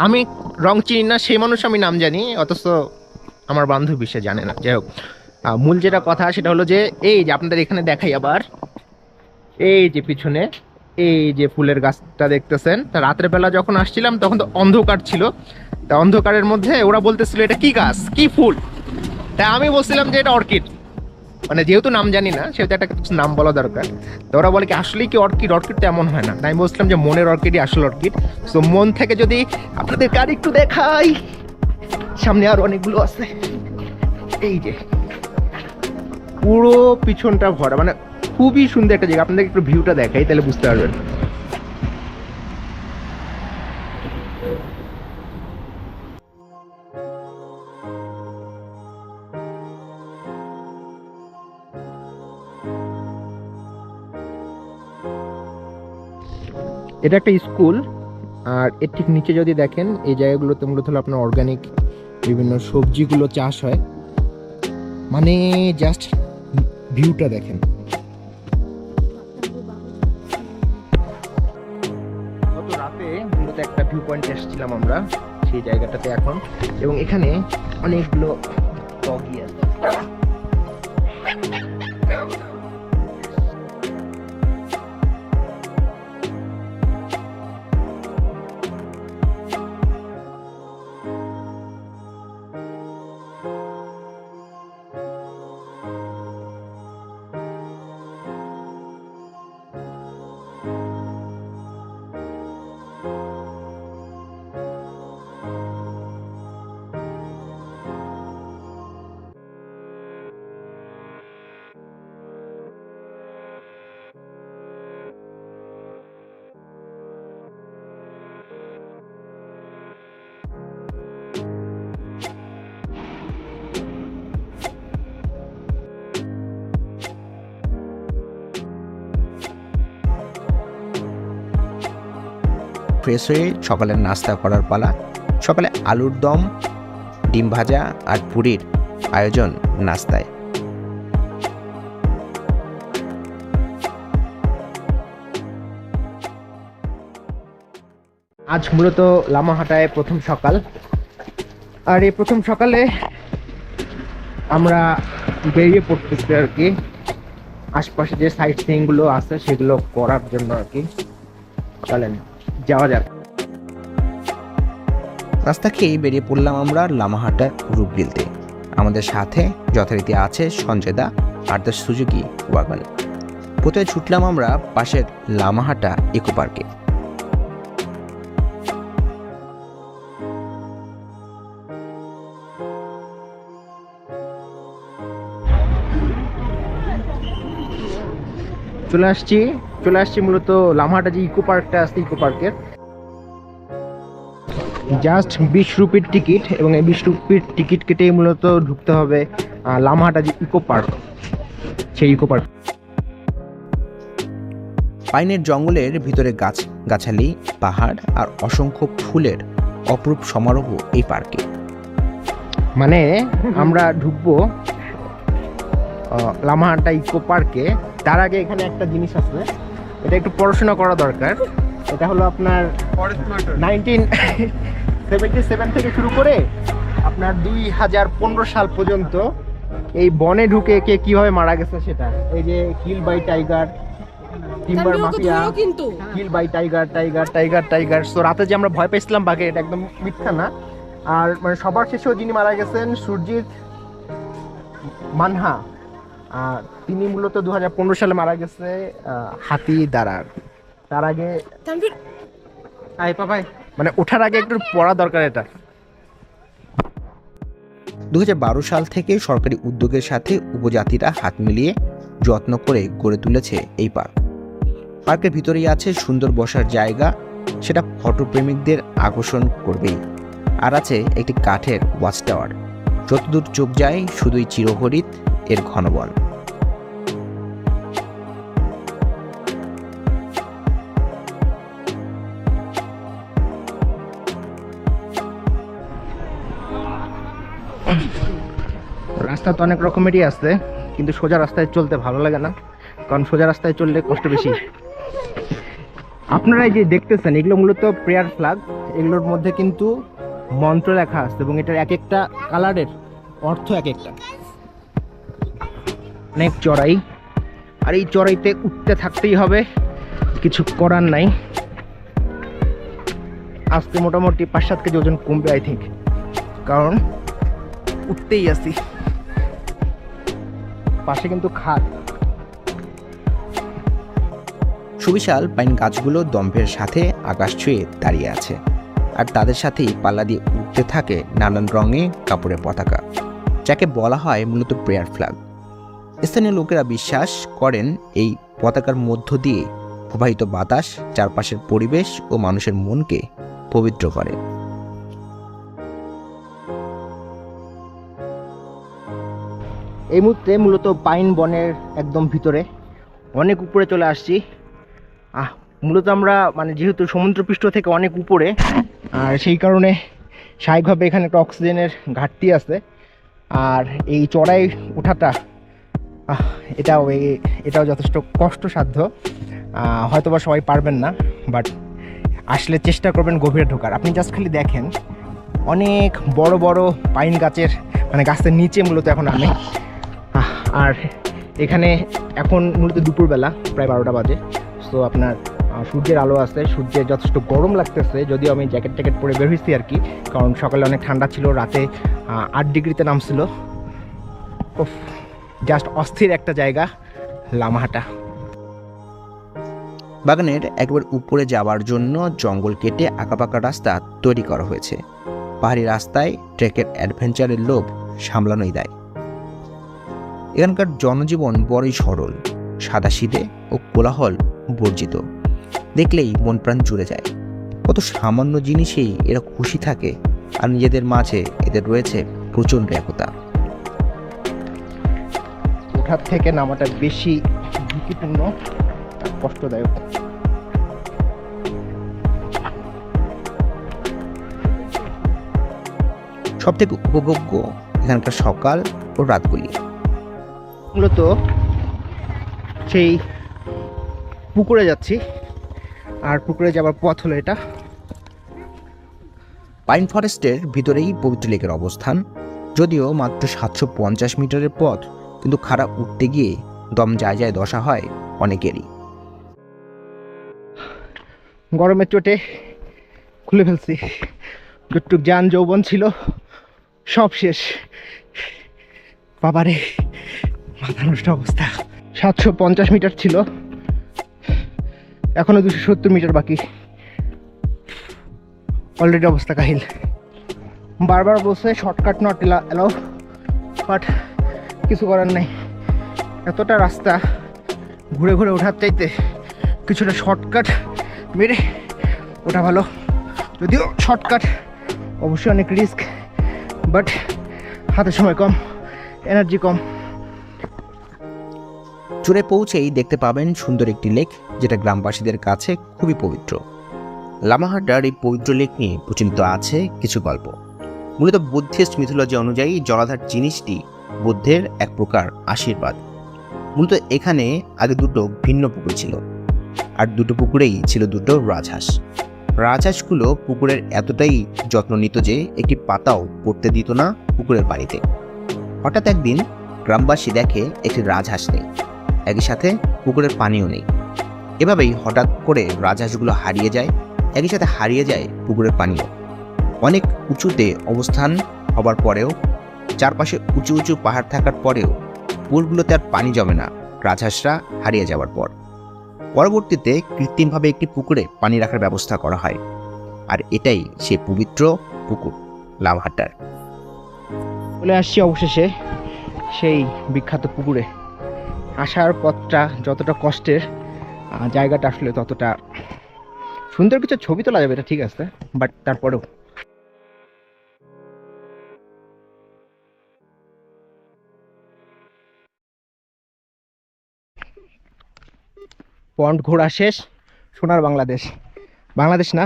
আমি রং চিনি না, সেই মানুষ আমি নাম জানি, অথচ আমার বান্ধবী সে জানে না। যাই হোক, মূল যেটা কথা সেটা হলো যে এই যে আপনাদের এখানে দেখাই আবার, এই যে পিছনে এই যে ফুলের গাছটা দেখতেছেন, তা রাতের বেলা যখন আসছিলাম তখন তো অন্ধকার ছিল, তা অন্ধকারের মধ্যে ওরা বলতেছিল এটা কি গাছ, কি ফুল, তাই আমি বলছিলাম যে এটা অর্কিড। মানে যেহেতু নাম জানি না সেহেতু একটা কিছু নাম বলা দরকার, তো ওরা বলে কি আসলেই কি অর্কিড, অর্কিড তো এমন হয় না। তাই আমি বলছিলাম যে মনের অর্কিডই আসল অর্কিড। সো মন থেকে যদি আপনাদের কার একটু দেখাই, সামনে আর অনেকগুলো আছে, এই যে পুরো পিছনটা ভরা, মানে খুবই সুন্দর একটা জায়গা। আপনাদের একটু ভিউটা দেখাই তাহলে বুঝতে পারবেন। এটা একটা স্কুল, আর এর ঠিক নিচে যদি দেখেন এই জায়গাগুলোতে মূলত হলো আপনার অর্গানিক বিভিন্ন সবজিগুলো চাষ হয়। মানে জাস্ট ভিউটা দেখেন। গত রাতে মূলত একটা ভিউ পয়েন্টে এসেছিলাম আমরা সেই জায়গাটাতে এখন, এবং এখানে অনেকগুলো ডগি আছে। ফ্রেশ হয়ে সকালের নাস্তা করার পালা। সকালে আলুর দম, ডিম ভাজা আর পুরির আয়োজন নাস্তায়। আজ মূলত লামাহাটায় প্রথম সকাল, আর এই প্রথম সকালে আমরা বেরিয়ে পড়তেছি আর কি আশপাশে যে সাইট সিইং গুলো আছে সেগুলো করার জন্য আর কি। চলেন যাওয়া যাক। রাস্তা খেয়ে বেরিয়ে পড়লাম আমরা লামাহাটার রূপ গিলতে। আমাদের সাথে যথারীতি আছে সঞ্জয় দা আর দ্য সুজুকি ওয়াগন। প্রথমে ছুটলাম আমরা পাশের লামাহাটা ইকো পার্কে। চলে আসছি মূলত লামাহাটা যে ইকো পার্কটা আছে ইকো পার্কের জাস্ট 20 রুপির টিকিট, এবং এই 20 রুপির টিকিট কেটেই মূলত ঢুকতে হবে লামাহাটা যে ইকো পার্ক, সেই ইকো পার্ক। পাইনের জঙ্গলের ভিতরে গাছালি, পাহাড় আর অসংখ্য ফুলের অপরূপ সমারোহ এই পার্কে। মানে আমরা ঢুকবো লামাহাটা ইকো পার্কে, তার আগে এখানে একটা জিনিস আছে, এটা একটু পড়াশোনা করা দরকার। এটা হলো আপনার 1977 থেকে শুরু করে আপনার 2015 সাল পর্যন্ত এই বনে ঢুকে কে কিভাবে মারা গেছে সেটা। এই যে kill by tiger, timber mafia, kill by tiger. So রাতে যে আমরা ভয় পেয়েছিলাম বাঘে, এটা একদম মিথ্যা না। আর মানে সবার শেষেও যিনি মারা গেছেন সুরজিৎ মানহা, আর তিনি মূলত 2015 সালে মারা গেছে হাতি দ্বারার। তার আগে মানে ওঠার আগে একটু পড়া দরকার এটা। 2012 সাল থেকে সরকারি উদ্যোগের সাথে উপজাতিরা হাত মিলিয়ে যত্ন করে গড়ে তুলেছে এই পার্ক। পার্কের ভিতরেই আছে সুন্দর বসার জায়গা, সেটা ফটোপ্রেমিকদের আকর্ষণ করবেই। আর আছে একটি কাঠের ওয়াচ টাওয়ার, যতদূর চোখ যায় শুধুই চিরহরিৎ এর ঘন বন। রাস্তা তো অনেক রকমেরই আছে, কিন্তু সোজা রাস্তায় চলতে ভালো লাগে না, কারণ সোজা রাস্তায় চললে কষ্ট বেশি। আপনারা এই যে দেখতেছেন এগুলো মূলত প্রেয়ার ফ্ল্যাগ, এগুলোর মধ্যে কিন্তু মন্ত্র লেখা আছে এবং এটার এক একটা কালারের অর্থ এক একটা। অনেক চড়াই, আর এই চড়াইতে উঠতে থাকতেই হবে, কিছু করার নাই। আজকে মোটামুটি 5-7 কেজি ওজন কমবে আই থিঙ্ক, কারণ উঠতেই আসি। পাশে কিন্তু খাদ। সুবিশাল পাইন গাছগুলো দম্ভের সাথে আকাশ ছুঁয়ে দাঁড়িয়ে আছে, আর তাদের সাথেই পাল্লা দিয়ে উঠতে থাকে নানান রঙে কাপড়ের পতাকা, যাকে বলা হয় মূলত প্রেয়ার ফ্ল্যাগ। স্থানীয় লোকেরা বিশ্বাস করেন এই পতাকার মধ্য দিয়ে প্রবাহিত বাতাস চারপাশের পরিবেশ ও মানুষের মনকে পবিত্র করে। এই মুহূর্তে মূলত পাইন বনের একদম ভিতরে, অনেক উপরে চলে আসছি। মূলত আমরা মানে যেহেতু সমুদ্রপৃষ্ঠ থেকে অনেক উপরে, আর সেই কারণে স্বাভাবিকভাবে এখানে একটা অক্সিজেনের ঘাটতি আছে। আর এই চড়াই ওঠাটা এটাও যথেষ্ট কষ্টসাধ্য, হয়তোবা সবাই পারবেন না, বাট আসলে চেষ্টা করবেন গভীরে ঢোকার। আপনি জাস্ট খালি দেখেন অনেক বড় বড় পাইন গাছের মানে গাছের নিচে মূলত এখন আমি। আর এখানে এখন মূলত দুপুরবেলা প্রায় 12টা বাজে। সো আপনার সূর্যের আলো আছে, সূর্যের যথেষ্ট গরম লাগতেছে, যদিও আমি জ্যাকেট ট্যাকেট পরে বের হয়েছি আর কি, কারণ সকালে অনেক ঠান্ডা ছিল, রাতে 8 ডিগ্রিতে নামছিল। জাস্ট অস্থির একটা জায়গা লামাহাটা। বাগানের একবার উপরে যাওয়ার জন্য জঙ্গল কেটে আঁকাপাকা রাস্তা তৈরি করা হয়েছে। পাহাড়ি রাস্তায় ট্রেকের অ্যাডভেঞ্চারের লোভ সামলানোই দেয়। এখানকার জনজীবন বড়ই সরল, সাদাসিধে ও কোলাহল বর্জিত। দেখলেই মন প্রাণ জুড়ে যায়। কত সামান্য জিনিসেই এরা খুশি থাকে, আর নিজেদের মাঝে এদের রয়েছে প্রচণ্ড একতা। ওঠার থেকে নামাটা বেশি ঝুঁকিপূর্ণ, কষ্টদায়ক। সবথেকে উপভোগ্য এখানকার সকাল ও রাতগুলি। মূলত সেই পুকুরে যাচ্ছি, আর পুকুরে যাওয়ার পথ হলো এটা। পাইন ফরেস্টের ভিতরেই পবিত্র লেকের অবস্থান, যদিও মাত্র 750 মিটারের পথ, কিন্তু খাড়া উঠতে গিয়ে দম যায় দশা হয় অনেকেরই। গরমের চোটে খুলে ফেলছি, যতটুক যান যৌবন ছিল সব শেষ। বাবারে, মাথা নষ্ট অবস্থা। 750 মিটার ছিল, এখনো 270 মিটার বাকি। অলরেডি অবস্থা কাহিল। বারবার বলছে শর্টকাট নট এলাও, বাট কিছু করার নেই। এতটা রাস্তা ঘুরে ঘুরে ওঠার চাইতে কিছুটা শর্টকাট মেরে ওঠা ভালো। যদিও শর্টকাট অবশ্যই অনেক রিস্ক, বাট হাতে সময় কম, এনার্জি কম। চূড়ে পৌঁছেই দেখতে পাবেন সুন্দর একটি লেক, যেটা গ্রামবাসীদের কাছে খুবই পবিত্র। লামাহাটার এই পবিত্র লেক নিয়ে প্রচলিত আছে কিছু গল্প। মূলত বুদ্ধিস্ট মিথোলজি অনুযায়ী জলাধার জিনিসটি বুদ্ধের এক প্রকার আশীর্বাদ। মূলত এখানে আগে দুটো ভিন্ন পুকুর ছিল, আর দুটো পুকুরেই ছিল দুটো রাজহাঁস। রাজহাঁসগুলো পুকুরের এতটাই যত্ন নিত যে একটি পাতাও পড়তে দিত না পুকুরের পানিতে। হঠাৎ একদিন গ্রামবাসী দেখে একটি রাজহাঁস নেই, একই সাথে পুকুরের পানিও নেই। এভাবেই হঠাৎ করে রাজহাঁসগুলো হারিয়ে যায়, একই সাথে হারিয়ে যায় পুকুরের পানিও। অনেক উঁচুতে অবস্থান হবার পরেও, চারপাশে উঁচু উঁচু পাহাড় থাকার পরেও পুকুরগুলোতে আর পানি জমে না রাজহাঁসরা হারিয়ে যাওয়ার পর। পরবর্তীতে কৃত্রিমভাবে একটি পুকুরে পানি রাখার ব্যবস্থা করা হয়, আর এটাই সেই পবিত্র পুকুর লামাহাটার। চলে আসছি অবশেষে সেই বিখ্যাত পুকুরে। আসার পথটা যতটা কষ্টের, জায়গাটা আসলে ততটা সুন্দর। কিছু ছবি তোলা যাবে, এটা ঠিক আছে, বাট তারপরেও পন্ড ঘোরা শেষ। সোনার বাংলাদেশ, বাংলাদেশ না,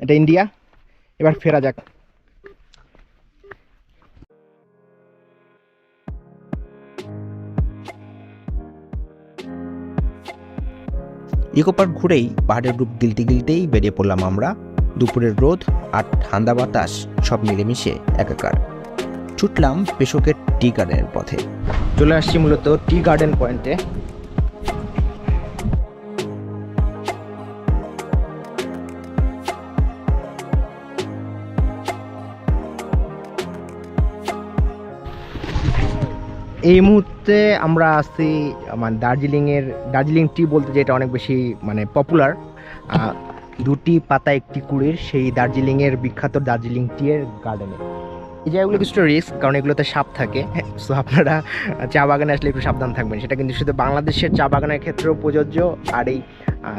এটা ইন্ডিয়া। এবার ফেরা যাক। ইকো পার্ক ঘুরেই পাহাড়ের রূপ গিলতে গিলতেই বেরিয়ে পড়লাম আমরা। দুপুরের রোদ আর ঠান্ডা বাতাস সব মিলেমিশে একাকার। ছুটলাম পেশোকের টি গার্ডেনের পথে। চলে আসছি মূলত টি গার্ডেন পয়েন্টে। এই মুহূর্তে আমরা আছি মানে দার্জিলিং টি বলতে যেটা অনেক বেশি মানে পপুলার, দুটি পাতা একটি কুড়ির সেই দার্জিলিংয়ের বিখ্যাত দার্জিলিং টি এর গার্ডেনে। এই জায়গাগুলো কিছুটা রিস্ক, কারণ এগুলোতে সাপ থাকে। সো আপনারা চা বাগানে আসলে একটু সাবধান থাকবেন। সেটা কিন্তু শুধু বাংলাদেশের চা বাগানের ক্ষেত্রেও প্রযোজ্য, আর এই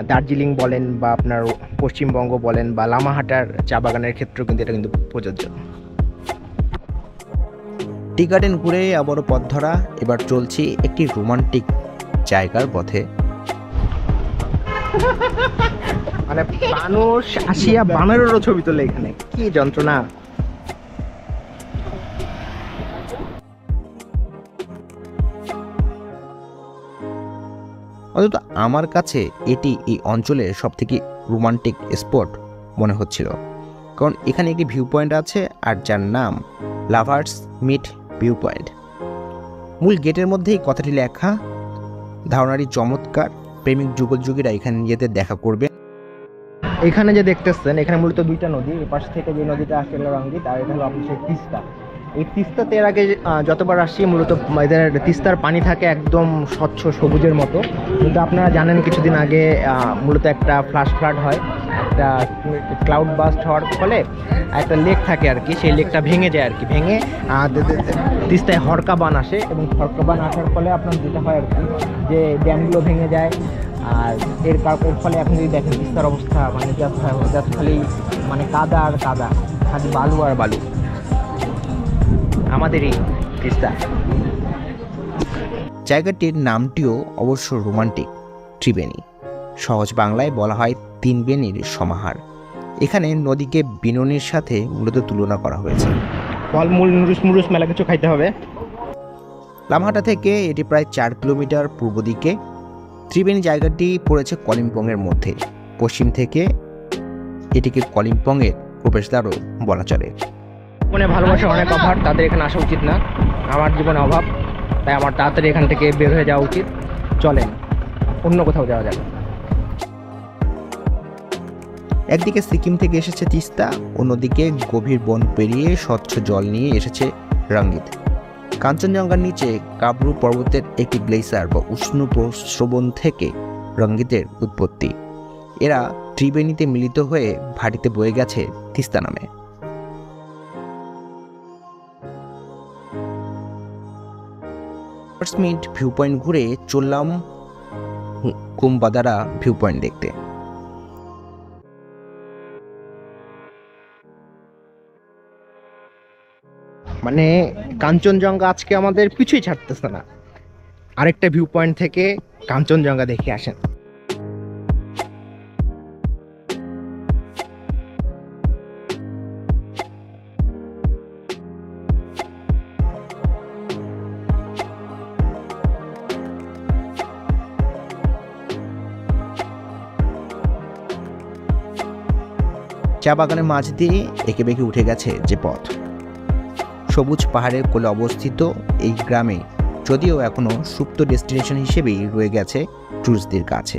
দার্জিলিং বলেন বা আপনার পশ্চিমবঙ্গ বলেন বা লামাহাটার চা বাগানের ক্ষেত্রেও কিন্তু এটা কিন্তু প্রযোজ্য। টি গার্ডেন ঘুরে আবারও পথ ধরা। এবার চলছি একটি রোমান্টিক জায়গার পথে। মানে মানুষ আসিয়া বানরেরও ছবি তোলে এখানে, কি যন্ত্রণা। অন্তত আমার কাছে এটি এই অঞ্চলের সবথেকে রোমান্টিক স্পট মনে হচ্ছিল, কারণ এখানে একটি ভিউ পয়েন্ট আছে, আর যার নাম লাভার্স মিট ভিউ পয়েন্ট। মূল গেটের মধ্যেই কথাটি লেখা। ধারণাটি চমৎকার, প্রেমিক যুগলযুগীরা এখানে নিজেদের দেখা করবে। এখানে যে দেখতেছেন, এখানে মূলত দুইটা নদী। এই পাশ থেকে যে নদীটা আসছে রঙ্গিত, আর এটা হলো আপনার তিস্তা। এই তিস্তাতে এর আগে যতবার আসছি মূলত এদের তিস্তার পানি থাকে একদম স্বচ্ছ সবুজের মতো, কিন্তু আপনারা জানেন কিছুদিন আগে মূলত একটা ফ্লাড হয়, একটা ক্লাউড বাস্ট হওয়ার ফলে একটা লেক থাকে আর কি, সেই লেকটা ভেঙে যায় আর কি। ভেঙে তিস্তায় হরকা বান আসে, এবং হরকা বান আসার ফলে আপনার যেটা হয় আর কি, যে ড্যামগুলো ভেঙে যায়। আর এর ফলে এখন যদি দেখেন তিস্তার অবস্থা মানে জাস্ট খালি মানে কাদা আর কাদা, খালি বালু আর বালু। আমাদের এই তিস্তা জায়গাটির নামটিও অবশ্য রোমান্টিক, ত্রিবেণী। সহজ বাংলায় বলা হয় তিন বেণীর সমাহার। এখানে নদীকে বিনোনীর সাথে মূলত তুলনা করা হয়েছে। ফলমূল নুরুস মুরুস মেলা কিছু খাইতে হবে। লামহাটা থেকে এটি প্রায় 4 কিলোমিটার পূর্ব দিকে। ত্রিবেণী জায়গাটি পড়েছে কলিম্পংয়ের মধ্যে। পশ্চিম থেকে এটিকে কলিম্পংয়ের প্রবেশদ্বারও বলা চলে। মনে ভালোবাসার অনেক অভাব, তাদের এখানে আসা উচিত না। আমার জীবনে অভাব, তাই আমার তাড়াতাড়ি এখান থেকে বের হয়ে যাওয়া উচিত। চলেন অন্য কোথাও যাওয়া যাবে। একদিকে সিকিম থেকে এসেছে তিস্তা, অন্যদিকে গভীর বন পেরিয়ে স্বচ্ছ জল নিয়ে এসেছে রঙ্গিত। কাঞ্চনজঙ্ঘার নিচে কাবরু পর্বতের একটি গ্লেসার বা উষ্ণ প্রস্রবণ থেকে রঙ্গিতের উৎপত্তি। এরা ত্রিবেণীতে মিলিত হয়ে ভাটিতে বয়ে গেছে তিস্তা নামে। মিনিট ভিউ পয়েন্ট ঘুরে চললাম কুমবাদারা ভিউ পয়েন্ট দেখতে। মানে কাঞ্চনজঙ্ঘা আজকে আমাদের পিছুই ছাড়তেছে না। আরেকটা ভিউ পয়েন্ট থেকে কাঞ্চনজঙ্ঘা দেখে আসেন। চা বাগানের মাঝ দিয়ে এঁকে বেঁকে উঠে গেছে যে পথ। সবুজ পাহাড়ের কোলে অবস্থিত এই গ্রামে যদিও এখনো সুপ্ত ডেস্টিনেশন হিসেবেই রয়ে গেছে টুরিস্টদের কাছে।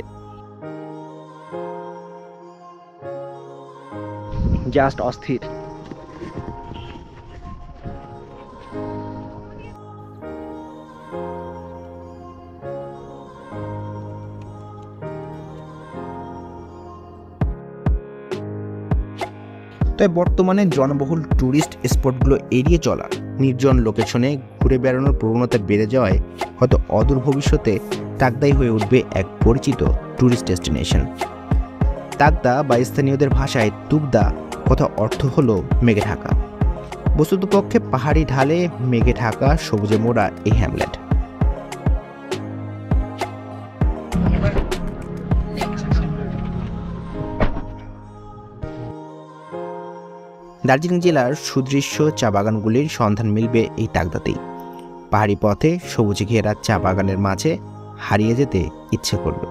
জাস্ট অস্থির। তাই বর্তমানে জনবহুল ট্যুরিস্ট স্পটগুলো এড়িয়ে চলা, নির্জন লোকেশনে ঘুরে বেড়ানোর প্রবণতা বেড়ে যাওয়ায় হয়তো অদূর ভবিষ্যতে তাকদাই হয়ে উঠবে এক পরিচিত ট্যুরিস্ট ডেস্টিনেশন। তাকদা বা স্থানীয়দের ভাষায় তুকদা কথা অর্থ হলো মেঘে ঢাকা। বস্তুতপক্ষে পাহাড়ি ঢালে মেঘে ঢাকা সবুজে মোড়া এই হ্যামলেট। দার্জিলিং জেলার সুদৃশ্য চা বাগানগুলির সন্ধান মিলবে এই তাকদাতেই। পাহাড়ি পথে সবুজে ঘেরা চা বাগানের মাঝে হারিয়ে যেতে ইচ্ছে করল।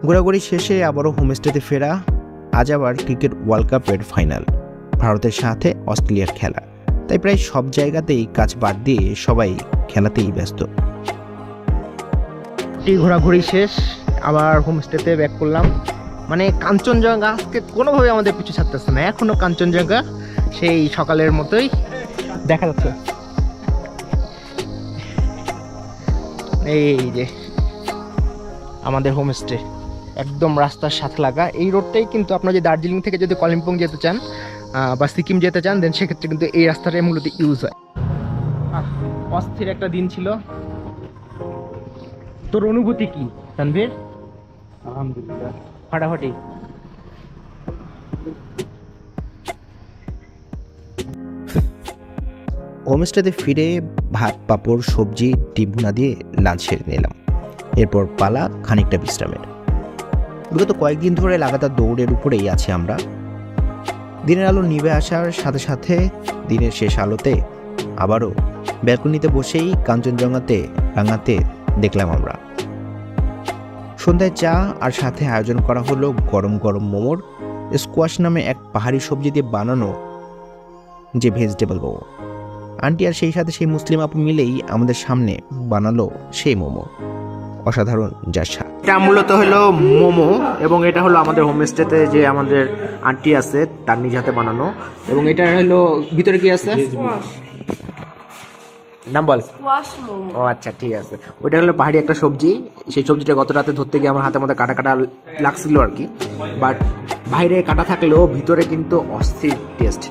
ঘোরাঘুরি শেষে আবারও হোমস্টেতে ফেরা। আজ আবার ক্রিকেট ওয়ার্ল্ড কাপের ফাইনাল, ভারতের সাথে অস্ট্রেলিয়ার খেলা। তাই প্রায় সব জায়গাতেই কাজ বাদ দিয়ে সবাই খেলাতেই ব্যস্ত। ঘোরাঘুরি শেষ, আবার হোমস্টেতে ব্যাক করলাম। মানে কাঞ্চনজঙ্ঘা আজকে কোনোভাবে আমাদের পিছু ছাড়তেছে না। এখনো কাঞ্চনজঙ্ঘা সেই সকালের মতোই দেখা যাচ্ছে। এই যে আমাদের হোমস্টে একদম রাস্তার সাথে লাগা। এই রোডটাই কিন্তু আপনারা যে দার্জিলিং থেকে যদি কলিম্পং যেতে চান বা সিকিম যেতে চান, দেন সেক্ষেত্রে কিন্তু এই রাস্তাটাই মূলত ইউজ হয়। অস্থির একটা দিন ছিল। তোর অনুভূতি কি তানভীর? আলহামদুলিল্লাহ ফাটাফাটি। হোমস্টেতে ফিরে ভাত পাঁপড় সবজি ডিম ভুনা দিয়ে লাঞ্চ সেরে নিলাম। এরপর পালা খানিকটা বিশ্রামের। বিগত কয়েকদিন ধরে লাগাতার দৌড়ের উপরেই আছি আমরা। দিনের আলো নিভে আসার সাথে সাথে দিনের শেষ আলোতে আবারও ব্যালকনিতে বসেই কাঞ্চনজঙ্ঘাতে রাঙাতে দেখলাম আমরা। সন্ধ্যায় চা আর সাথে আয়োজন করা হলো গরম গরম মোমোর। স্কোয়াশ নামে এক পাহাড়ি সবজি দিয়ে বানানো যে ভেজিটেবল মোমো। আন্টি আর সেই সাথে সেই মুসলিম আপু মিলেই আমাদের সামনে বানালো সেই মোমো। অসাধারণ যার স্বাদ। এটা মূলত হলো মোমো, এবং এটা হলো আমাদের হোমস্টেতে যে আমাদের আন্টি আছে তার নিজ হাতে বানানো। এবং এটা হলো ভিতরে কি আছে নাম বল? ও আচ্ছা, ঠিক আছে। ওইটা হলো পাহাড়ি একটা সবজি। সেই সবজিটা গত রাতে ধরতে গিয়ে আমার হাতের মধ্যে কাটা কাটা লাগছিল আর কি। বাট বাইরে কাটা থাকলেও ভিতরে কিন্তু অস্থির টেস্ট,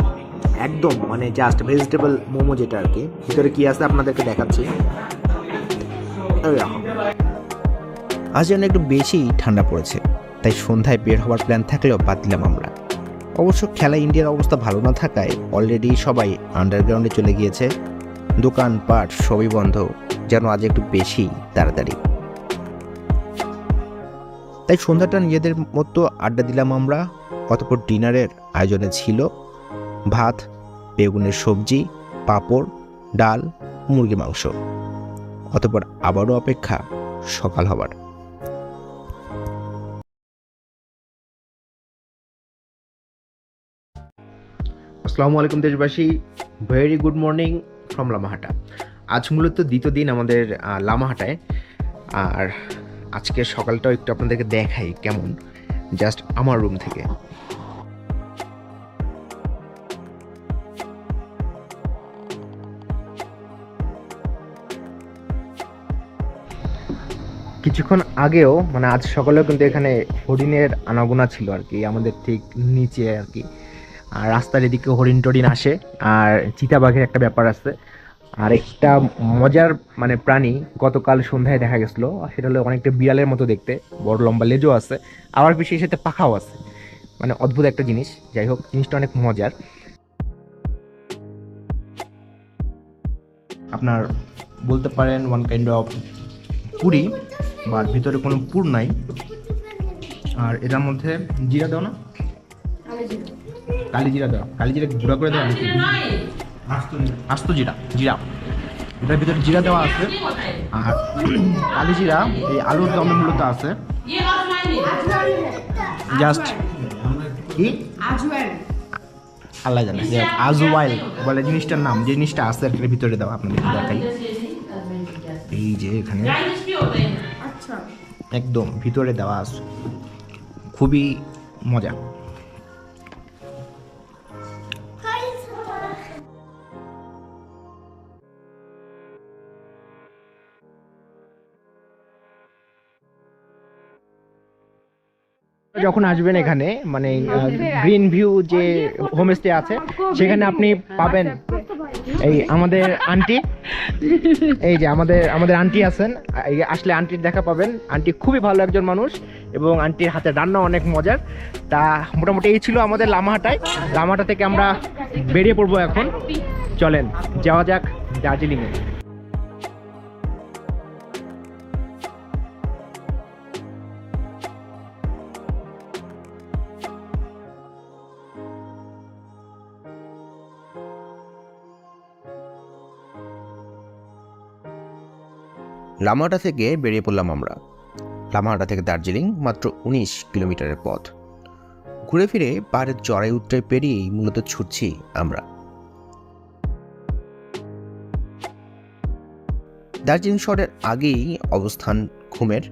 একদম মানে জাস্ট ভেজিটেবল মোমো যেটা আর কি। ভিতরে কি আছে আপনাদেরকে দেখাচ্ছি। আজ যেন একটু বেশি ঠান্ডা পড়েছে, তাই সন্ধ্যায় বের হওয়ার প্ল্যান থাকলেও বাদ দিলাম আমরা। অবশ্য খেলা ইন্ডিয়ার অবস্থা ভালো না থাকায় অলরেডি সবাই আন্ডারগ্রাউন্ডে চলে গিয়েছে, দোকানপাট সবই বন্ধ, যেন আজ একটু বেশি তাড়াতাড়ি। তাই সন্ধ্যাটা নিজেদের মতো আড্ডা দিলাম আমরা। অতঃপর ডিনারের আয়োজনে ছিল ভাত, বেগুনের সবজি, পাঁপড়, ডাল, মুরগি মাংস। অতঃপর আবারও অপেক্ষা সকাল হবার। আসসালামু আলাইকুম দেশবাসী, very good morning from Lamahatta. আজ মূলত দ্বিতীয় দিন আমাদের লামাহাটায়। আর আজকে সকালটাও একটু আপনাদেরকে দেখাই কেমন, জাস্ট আমার রুম থেকে। কিছুক্ষণ আগেও মানে আজ সকালেও কিন্তু এখানে হরিণের আনাগোনা ছিল আর কি, আমাদের ঠিক নিচে আর কি। আর রাস্তার এদিকে হরিণ টরিণ আসে, আর চিতাবাঘের একটা ব্যাপার আছে। আর একটা মজার মানে প্রাণী গতকাল সন্ধ্যায় দেখা গেছিলো, সেটা হলো অনেকটা বিড়ালের মতো দেখতে, বড় লম্বা লেজও আছে, আবার বেশি সাথে পাখাও আছে। মানে অদ্ভুত একটা জিনিস। যাই হোক, জিনিসটা অনেক মজার। আপনার বলতে পারেন ওয়ান কাইন্ড অফ পুরি, বা ভিতরে কোনো পুর নাই। আর এটার মধ্যে জিরা দাও না, কালি জিরা দাও, কালি জিরা গুঁড়া করে দাও, আস্ত জিরা, এটার ভিতরে জিরা দেওয়া আছে। আর কালি জিরা এই আলুর দমে মূলত আছে। জাস্ট কি আল্লাহ জানে, আজওয়াইল বলে জিনিসটার নাম, যে জিনিসটা আছে এটার ভিতরে দেওয়া। আপনাদের দেখাই, এই যে এখানে একদম ভিতরে দেওয়া আছে, খুবই মজা। যখন আসবেন এখানে মানে গ্রিন ভিউ যে হোমস্টে আছে, সেখানে আপনি পাবেন এই আমাদের আন্টি, এই যে আমাদের আন্টি আছেন। আসলে আন্টির দেখা পাবেন। আন্টি খুবই ভালো একজন মানুষ এবং আন্টির হাতে রান্না অনেক মজার। তা মোটামুটি এই ছিল আমাদের লামাহাটায়। লামাহাটা থেকে আমরা বেরিয়ে পড়বো এখন। চলেন যাওয়া যাক দার্জিলিংয়ে। লামাহাটা থেকে বেরিয়ে পড়লাম আমরা। লামাহাটা থেকে দার্জিলিং মাত্র 19 কিলোমিটারের পথ। ঘুরে ফিরে পাহাড়ের চড়াই উতরাই পেরিয়েই মূলত ছুটছি আমরা। দার্জিলিং শহরের আগেই অবস্থান ঘুমের।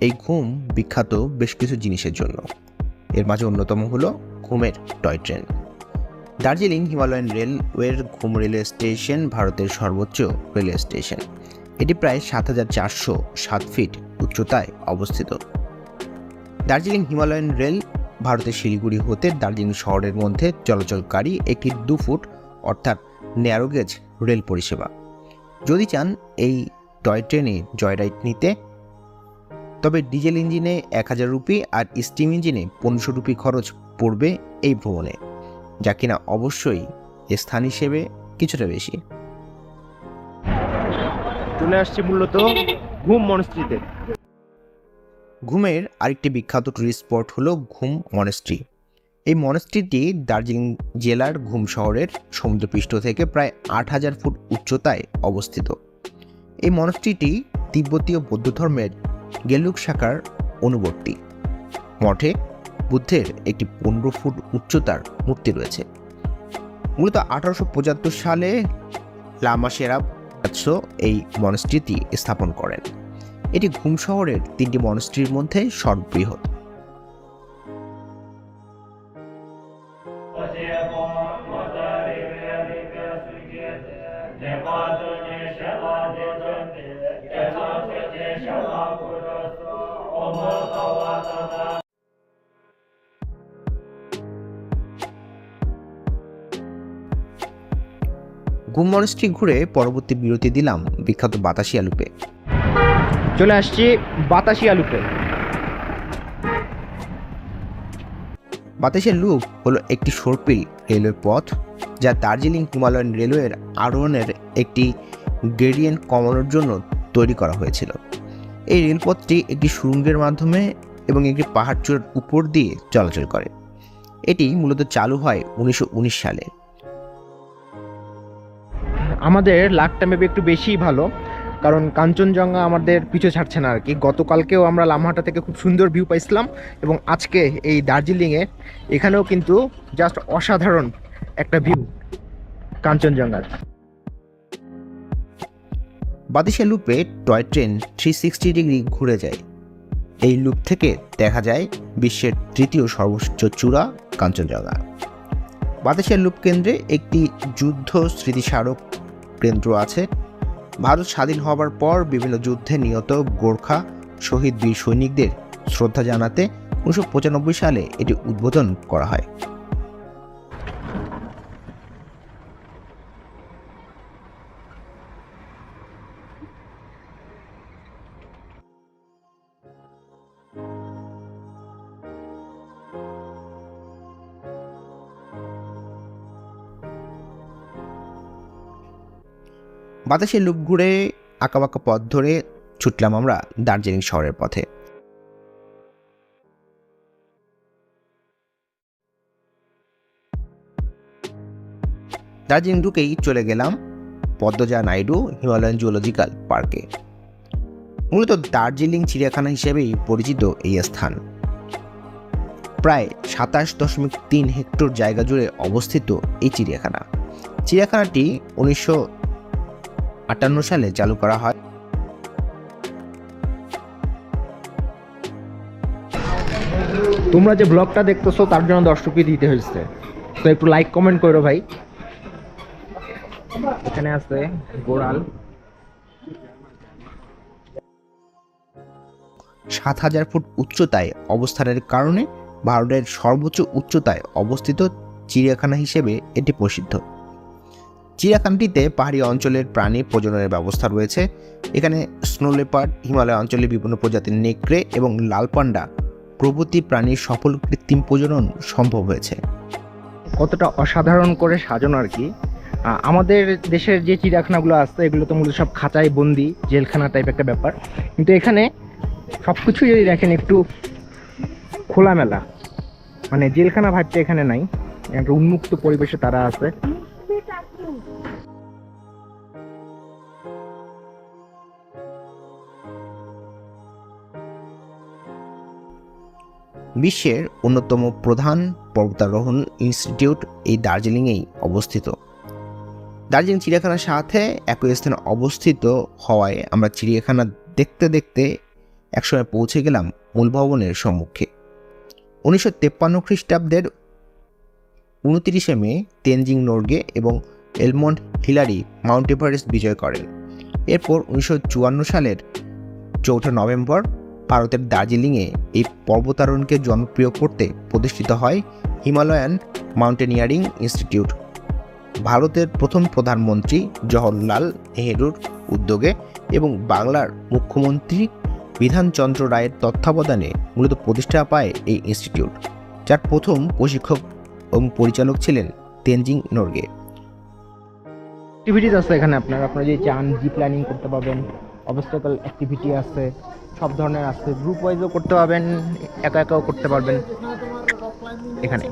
এই ঘুম বিখ্যাত বেশ কিছু জিনিসের জন্য। এর মাঝে অন্যতম হলো ঘুমের টয় ট্রেন। দার্জিলিং হিমালয়ান রেলওয়ের ঘুম রেলওয়ে স্টেশন ভারতের সর্বোচ্চ রেলওয়ে স্টেশন। এটি প্রায় ৭,৪০৭ ফিট উচ্চতায় অবস্থিত। দার্জিলিং হিমালয়ান রেল ভারতের শিলিগুড়ি হতে দার্জিলিং শহরের মধ্যে চলাচলকারী একটি 2 ফুট অর্থাৎ ন্যারোগেজ রেল পরিষেবা। যদি চান এই টয় ট্রেনে জয়রাইড নিতে, তবে ডিজেল ইঞ্জিনে ১,০০০ রুপি আর স্টিম ইঞ্জিনে ১৫০০ রুপি খরচ পড়বে এই ভ্রমণে, যা কিনা অবশ্যই স্থান হিসেবে কিছুটা বেশি। চলে আসছে মূলত ঘুম মনস্ট্রিতে। ঘুমের আরেকটি বিখ্যাত টুরিস্ট স্পট হলো ঘুম মনেস্ট্রি। এই মনেস্ট্রিটি দার্জিলিং জেলার ঘুম শহরের সমুদ্রপৃষ্ঠ থেকে প্রায় ৮,০০০ ফুট উচ্চতায় অবস্থিত। এই মনেস্ট্রিটি তিব্বতীয় বৌদ্ধ ধর্মের গেলুক শাখার অনুবর্তী। মঠে বুদ্ধের একটি ১৫ ফুট উচ্চতার মূর্তি রয়েছে। মূলত ১৮৭৫ সালে লামা শেরাব এই মনেস্ট্রিটি স্থাপন করেন। এটি ঘুম শহরের 3টি মনেস্ট্রির মধ্যে সর্ববৃহৎ। ঘুম মনেস্ট্রি ঘুরে পরবর্তী বিরতি দিলাম বিখ্যাত বাতাসিয়া লুপে। চলে আসছি বাতাসিয়া লুপে। বাতাসের লুপ হলো একটি সর্পিল রেলওয়ে পথ যা দার্জিলিং হিমালয়ান রেলওয়ের আরোহণের একটি গ্রেডিয়েন্ট কমানোর জন্য তৈরি করা হয়েছিল। এই রেলপথটি একটি সুড়ঙ্গের মাধ্যমে এবং একটি পাহাড় চূড়ার উপর দিয়ে চলাচল করে। এটি মূলত চালু হয় 1919 সালে। আমাদের লাকটা মেবি একটু বেশিই ভালো, কারণ কাঞ্চনজঙ্ঘা আমাদের পিছু ছাড়ছে না আর কি। গতকালকেও আমরা লামহাটা থেকে খুব সুন্দর ভিউ পাইছিলাম, এবং আজকে এই দার্জিলিংয়ে এখানেও কিন্তু জাস্ট অসাধারণ একটা ভিউ কাঞ্চনজঙ্ঘার। বাতাসের লুপে টয় ট্রেন 360 ডিগ্রি ঘুরে যায়। এই লুপ থেকে দেখা যায় বিশ্বের তৃতীয় সর্বোচ্চ চূড়া কাঞ্চনজঙ্ঘা। বাতাসের লুপ কেন্দ্রে একটি যুদ্ধ স্মৃতিস্মারক কেন্দ্র আছে। ভারত স্বাধীন হবার পর বিভিন্ন যুদ্ধে নিহত গোর্খা শহীদ বীর সৈনিকদের শ্রদ্ধা জানাতে 1995 সালে এটি উদ্বোধন করা হয়। বাতাসের লুপ ঘুরে আঁকাবাঁকা পথ ধরে ছুটলাম আমরা দার্জিলিং শহরের পথে। দার্জিলিং ঢুকেই চলে গেলাম পদ্মজা নাইডু হিমালয়ান জুওলজিক্যাল পার্কে। মূলত দার্জিলিং চিড়িয়াখানা হিসেবেই পরিচিত এই স্থান। প্রায় 27.3 হেক্টর জায়গা জুড়ে অবস্থিত এই চিড়িয়াখানা। চিড়িয়াখানাটি 1958 সালে চালু করা হয়। তোমরা যে ব্লগটা দেখতেছো তার জন্য দর্শকই দিতে হয়েছে, তো একটু লাইক কমেন্ট করো ভাই। এখানে আছে গোড়াল, 7000 ফুট উচ্চতায় অবস্থানের কারণে ভারতের সর্বোচ্চ উচ্চতায় অবস্থিত চিড়িয়াখানা হিসেবে এটি প্রসিদ্ধ। চিড়িয়াখানাটিতে পাহাড়ি অঞ্চলের প্রাণী প্রজননের ব্যবস্থা রয়েছে। এখানে স্নো লেপার্ড, হিমালয় অঞ্চলে বিভিন্ন প্রজাতির নেকড়ে এবং লাল পান্ডা প্রভৃতি প্রাণীর সফল কৃত্রিম প্রজনন সম্ভব হয়েছে। কতটা অসাধারণ করে সাজানো আর কি। আমাদের দেশের যে চিড়িয়াখানাগুলো আছে এগুলো তো মূলত সব খাঁচায় বন্দি, জেলখানা টাইপ একটা ব্যাপার, কিন্তু এখানে সব কিছু যদি দেখেন একটু খোলামেলা, মানে জেলখানা ভাবটা এখানে নাই, একটা উন্মুক্ত পরিবেশে তারা আছে। বিশ্বের অন্যতম প্রধান পর্বতারোহণ ইনস্টিটিউট এই দার্জিলিংয়েই অবস্থিত। দার্জিলিং চিড়িয়াখানার সাথে একই স্থানে অবস্থিত হওয়ায় আমরা চিড়িয়াখানা দেখতে দেখতে একসময় পৌঁছে গেলাম মূল ভবনের সম্মুখে। 1953 খ্রিস্টাব্দের 29 মে তেনজিং নোরগে এবং এলমন্ড হিলারি মাউন্ট এভারেস্ট বিজয় করেন। এরপর 1954 সালের 4 নভেম্বর ভারতের দার্জিলিংয়ে এই পর্বতারোহণকে জনপ্রিয় করতে প্রতিষ্ঠিত হয় হিমালয়ান মাউন্টেনিয়ারিং ইনস্টিটিউট। ভারতের প্রথম প্রধানমন্ত্রী জওহরলাল নেহেরুর উদ্যোগে এবং বাংলার মুখ্যমন্ত্রী বিধানচন্দ্র রায়ের তত্ত্বাবধানে মূলত প্রতিষ্ঠা পায় এই ইনস্টিটিউট, যার প্রথম প্রশিক্ষক এবং পরিচালক ছিলেন তেনজিং নোরগে। অ্যাক্টিভিটিস আছে এখানে, আপনারা যদি চান জি প্ল্যানিং করতে পারবেন, অবস্টাকল অ্যাক্টিভিটি আছে, সব ধরনের আছে। গ্রুপ ওয়াইজও করতে পারবেন, একা একাও করতে পারবেন। এখানে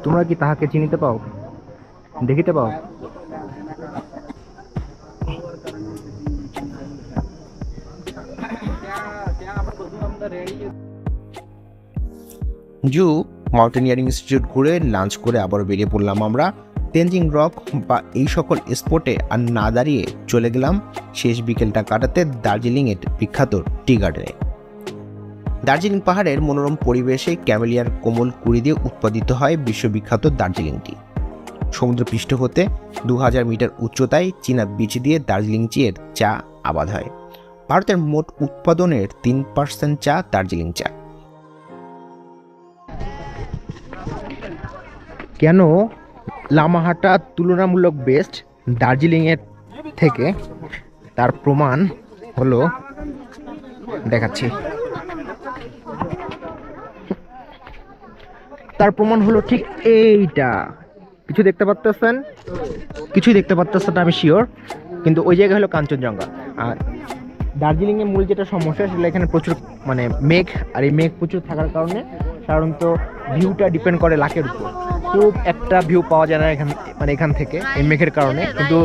তোমরা কি তাহাকে চিনিতে পাও, দেখিতে পাও? জু মাউন্টেনিয়ারিং ইনস্টিটিউট ঘুরে লাঞ্চ করে আবার বেরিয়ে পড়লাম আমরা তেনজিং রক বা এই সকল স্পটে আর না দাঁড়িয়ে চলে গেলাম শেষ বিকেলটা কাটাতে দার্জিলিংয়ের বিখ্যাত টি গার্ডেনে। দার্জিলিং পাহাড়ের মনোরম পরিবেশে ক্যামেলিয়ার কোমল কুড়ি দিয়ে উৎপাদিত হয় বিশ্ববিখ্যাত দার্জিলিং টি। সমুদ্রপৃষ্ঠ হতে 2000 মিটার উচ্চতায় চীনা বীজ দিয়ে দার্জিলিং চিয়ের চা আবাদ হয়। ভারতের মোট উৎপাদনের 3% চা দার্জিলিং চা। কেন লামাহাটা তুলনামূলক বেস্ট দার্জিলিংয়ের থেকে তার প্রমাণ হলো, দেখাচ্ছি। তার প্রমাণ হলো ঠিক এইটা। কিছু দেখতে পাচ্তেছেন? কিছুই দেখতে পাচ্তেছেন না আমি শিওর, কিন্তু ওই জায়গা হলো কাঞ্চনজঙ্ঘা। আর দার্জিলিংয়ে মূল যেটা সমস্যা সেটা এখানে প্রচুর মানে মেঘ, আর এই মেঘ প্রচুর থাকার কারণে সাধারণত ভিউটা ডিপেন্ড করে লাকের উপর। খুব একটা ভিউ পাওয়া যায় না এখান থেকে এই মেঘের কারণে। কিন্তু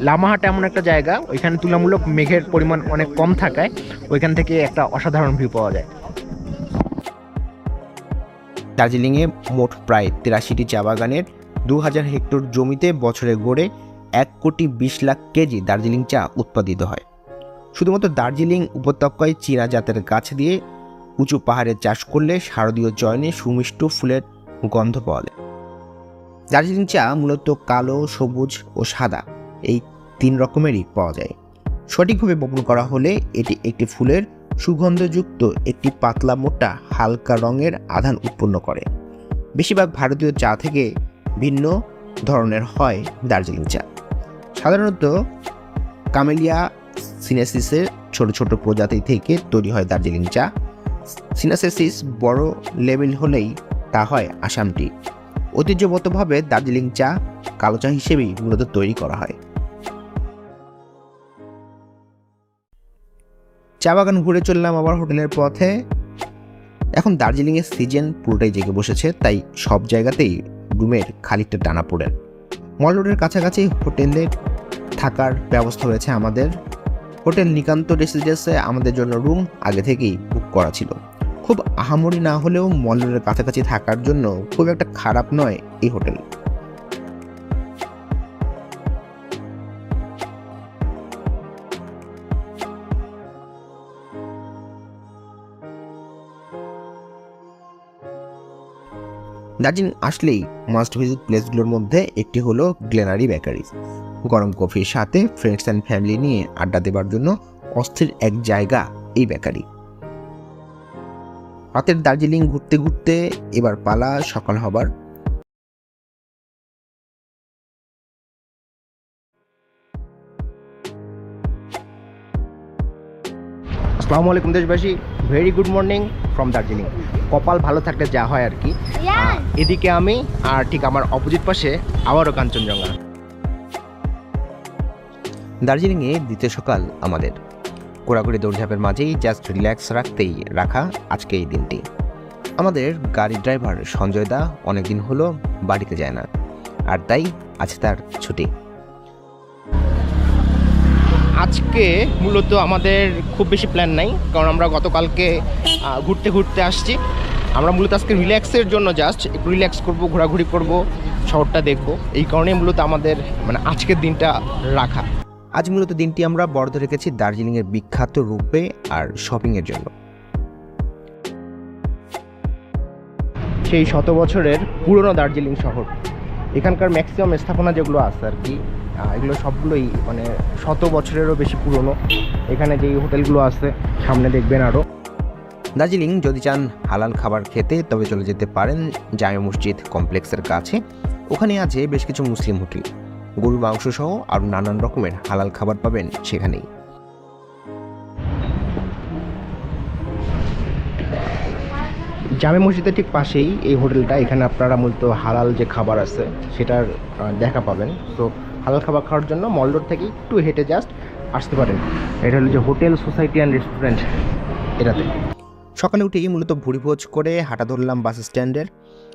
লামাহাট এমন একটা জায়গা, ওইখানে তুলনামূলক মেঘের পরিমাণ অনেক কম থাকায় ওইখান থেকে একটা অসাধারণ ভিউ পাওয়া যায়। দার্জিলিংয়ে মোট প্রায় 83টি চা বাগানের 2000 হেক্টর জমিতে বছরে গড়ে 1,20,00,000 কেজি দার্জিলিং চা উৎপাদিত হয়। শুধুমাত্র দার্জিলিং উপত্যকায় চীনা জাতের গাছ দিয়ে উঁচু পাহাড়ে চাষ করলে শারদীয় চয়নে সুমিষ্ট ফুলের গন্ধ পাওয়া যায়। দার্জিলিং চা মূলত কালো, সবুজ ও সাদা এই 3 রকমেরই পাওয়া যায়। সঠিকভাবে বপন করা হলে এটি একটি ফুলের সুগন্ধযুক্ত একটি পাতলা মোটা হালকা রঙের আধান উৎপন্ন করে। বেশিরভাগ ভারতীয় চা থেকে ভিন্ন ধরনের হয় দার্জিলিং চা। সাধারণত কামেলিয়া সিনেসিসের ছোট ছোট প্রজাতি থেকে তৈরি হয় দার্জিলিং চা। সিনেসিস বড় লেভেল হলেই তা হয় আসাম টি। ঐতিহ্যগতভাবে দার্জিলিং চা কালো চা হিসেবেই মূলত তৈরি করা হয়। চা বাগান ঘুরে চললাম আবার হোটেলের পথে। এখন দার্জিলিংয়ের সিজন পুরোটাই জেগে বসেছে, তাই সব জায়গাতেই রুমের খানিকটা টানা পড়েন। মল রোডের কাছাকাছি হোটেলে থাকার ব্যবস্থা হয়েছে আমাদের। হোটেল নিকান্ত রেসিডেন্সে আমাদের জন্য রুম আগে থেকেই বুক করা ছিল। খুব আহামরি না হলেও মল রোডের কাছাকাছি থাকার জন্য খুব একটা খারাপ নয় এই হোটেল। দার্জিলিং আসলেই মাস্ট ভিজিট প্লেসগুলোর মধ্যে একটি হলো গ্লেনারি বেকারি। গরম কফির সাথে ফ্রেন্ডস অ্যান্ড ফ্যামিলি নিয়ে আড্ডা দেবার জন্য অস্থির এক জায়গা এই বেকারি। রাতের দার্জিলিং ঘুরতে ঘুরতে এবার পালা সকাল হবার। আসসালামু আলাইকুম দেশবাসী, very good morning from Darjeeling. কপাল ভালো থাকলে যা হয় আর কি। এদিকে আমি, আর ঠিক আমার অপোজিট পাশে আবারও কাঞ্চনজঙ্ঘা। দার্জিলিংয়ে দ্বিতীয় সকাল আমাদের। ঘোরাঘুরি দৌড়ঝাঁপের মাঝেই জাস্ট রিল্যাক্স রাখতেই রাখা আজকে এই দিনটি। আমাদের গাড়ির ড্রাইভার সঞ্জয় দা অনেকদিন হলো বাড়িতে যায় না, আর তাই আজ তার ছুটি। আজকে মূলত আমাদের খুব বেশি প্ল্যান নাই, কারণ আমরা গতকালকে ঘুরতে ঘুরতে আসছি। আমরা মূলত আজকে রিল্যাক্সের জন্য জাস্ট একটু রিল্যাক্স করব, ঘোরাঘুরি করব, শহরটা দেখবো। এই কারণে মূলত আমাদের মানে আজকের দিনটা রাখা। আজ মূলত দিনটি আমরা বরাদ্দ রেখেছি দার্জিলিংয়ের বিখ্যাত রূপে আর শপিংয়ের জন্য। সেই 100 বছরের পুরনো দার্জিলিং শহর। এখানকার ম্যাক্সিমাম স্থাপনা যেগুলো আছে আর কি, এগুলো সবগুলোই মানে 100 বছরেরও বেশি পুরনো। এখানে যেই হোটেলগুলো আছে সামনে দেখবেন আরও। দার্জিলিং যদি চান হালাল খাবার খেতে, তবে চলে যেতে পারেন জামে মসজিদ কমপ্লেক্সের কাছে। ওখানে আছে বেশ কিছু মুসলিম হোটেল। গরুর মাংস সহ আর নানান রকমের হালাল খাবার পাবেন সেখানেই। জামে মসজিদের ঠিক পাশেই এই হোটেলটা। এখানে আপনারা মূলত হালাল যে খাবার আছে সেটার দেখা পাবেন। তো হালাল খাবার খাওয়ার জন্য মল রোড থেকে একটু হেঁটে জাস্ট আসতে পারেন। এটা হলো যে হোটেল সোসাইটি অ্যান্ড রেস্টুরেন্ট, এটাতে। সকালে উঠেই মূলত ভুড়িভোজ করে হাঁটা ধরলাম বাস স্ট্যান্ডের।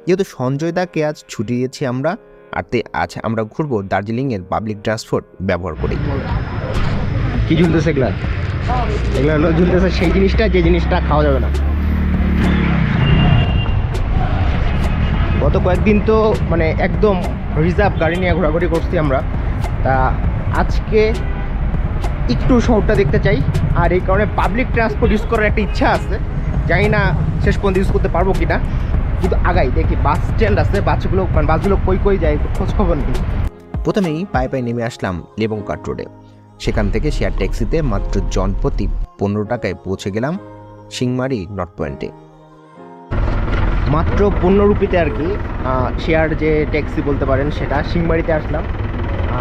যেহেতু সঞ্জয় দাকে আজ ছুটি দিয়েছি আমরা, আর আজ আমরা ঘুরবো দার্জিলিংয়ের পাবলিক ট্রান্সপোর্ট ব্যবহার করেই। কি ঝুলতেছে এগুলা? এগুলো হলো ঝুলতেছে সেই জিনিসটা যে জিনিসটা খাওয়া যাবে না। গত কয়েকদিন তো মানে একদম রিজার্ভ গাড়ি নিয়ে ঘোরাঘুরি করছি আমরা। তা আজকে একটু শহরটা দেখতে চাই, আর এই কারণে পাবলিক ট্রান্সপোর্ট ইউজ করার একটা ইচ্ছা আছে। জানি না শেষ পর্যন্ত ইউজ করতে পারবো কিনা, কিন্তু আগাই দেখি। বাস স্ট্যান্ড আছে, বাসগুলো কই যায় খোঁজ খবর নেই। প্রথমেই পায়ে পায়ে নেমে আসলাম লেবংকাট রোডে। সেখান থেকে শেয়ার ট্যাক্সিতে মাত্র জনপ্রতি 15 টাকায় পৌঁছে গেলাম সিংমারি নর্থ পয়েন্টে। মাত্র 15 রুপিতে আর কি শেয়ার যে ট্যাক্সি বলতে পারেন সেটা। সিংমারিতে আসলাম,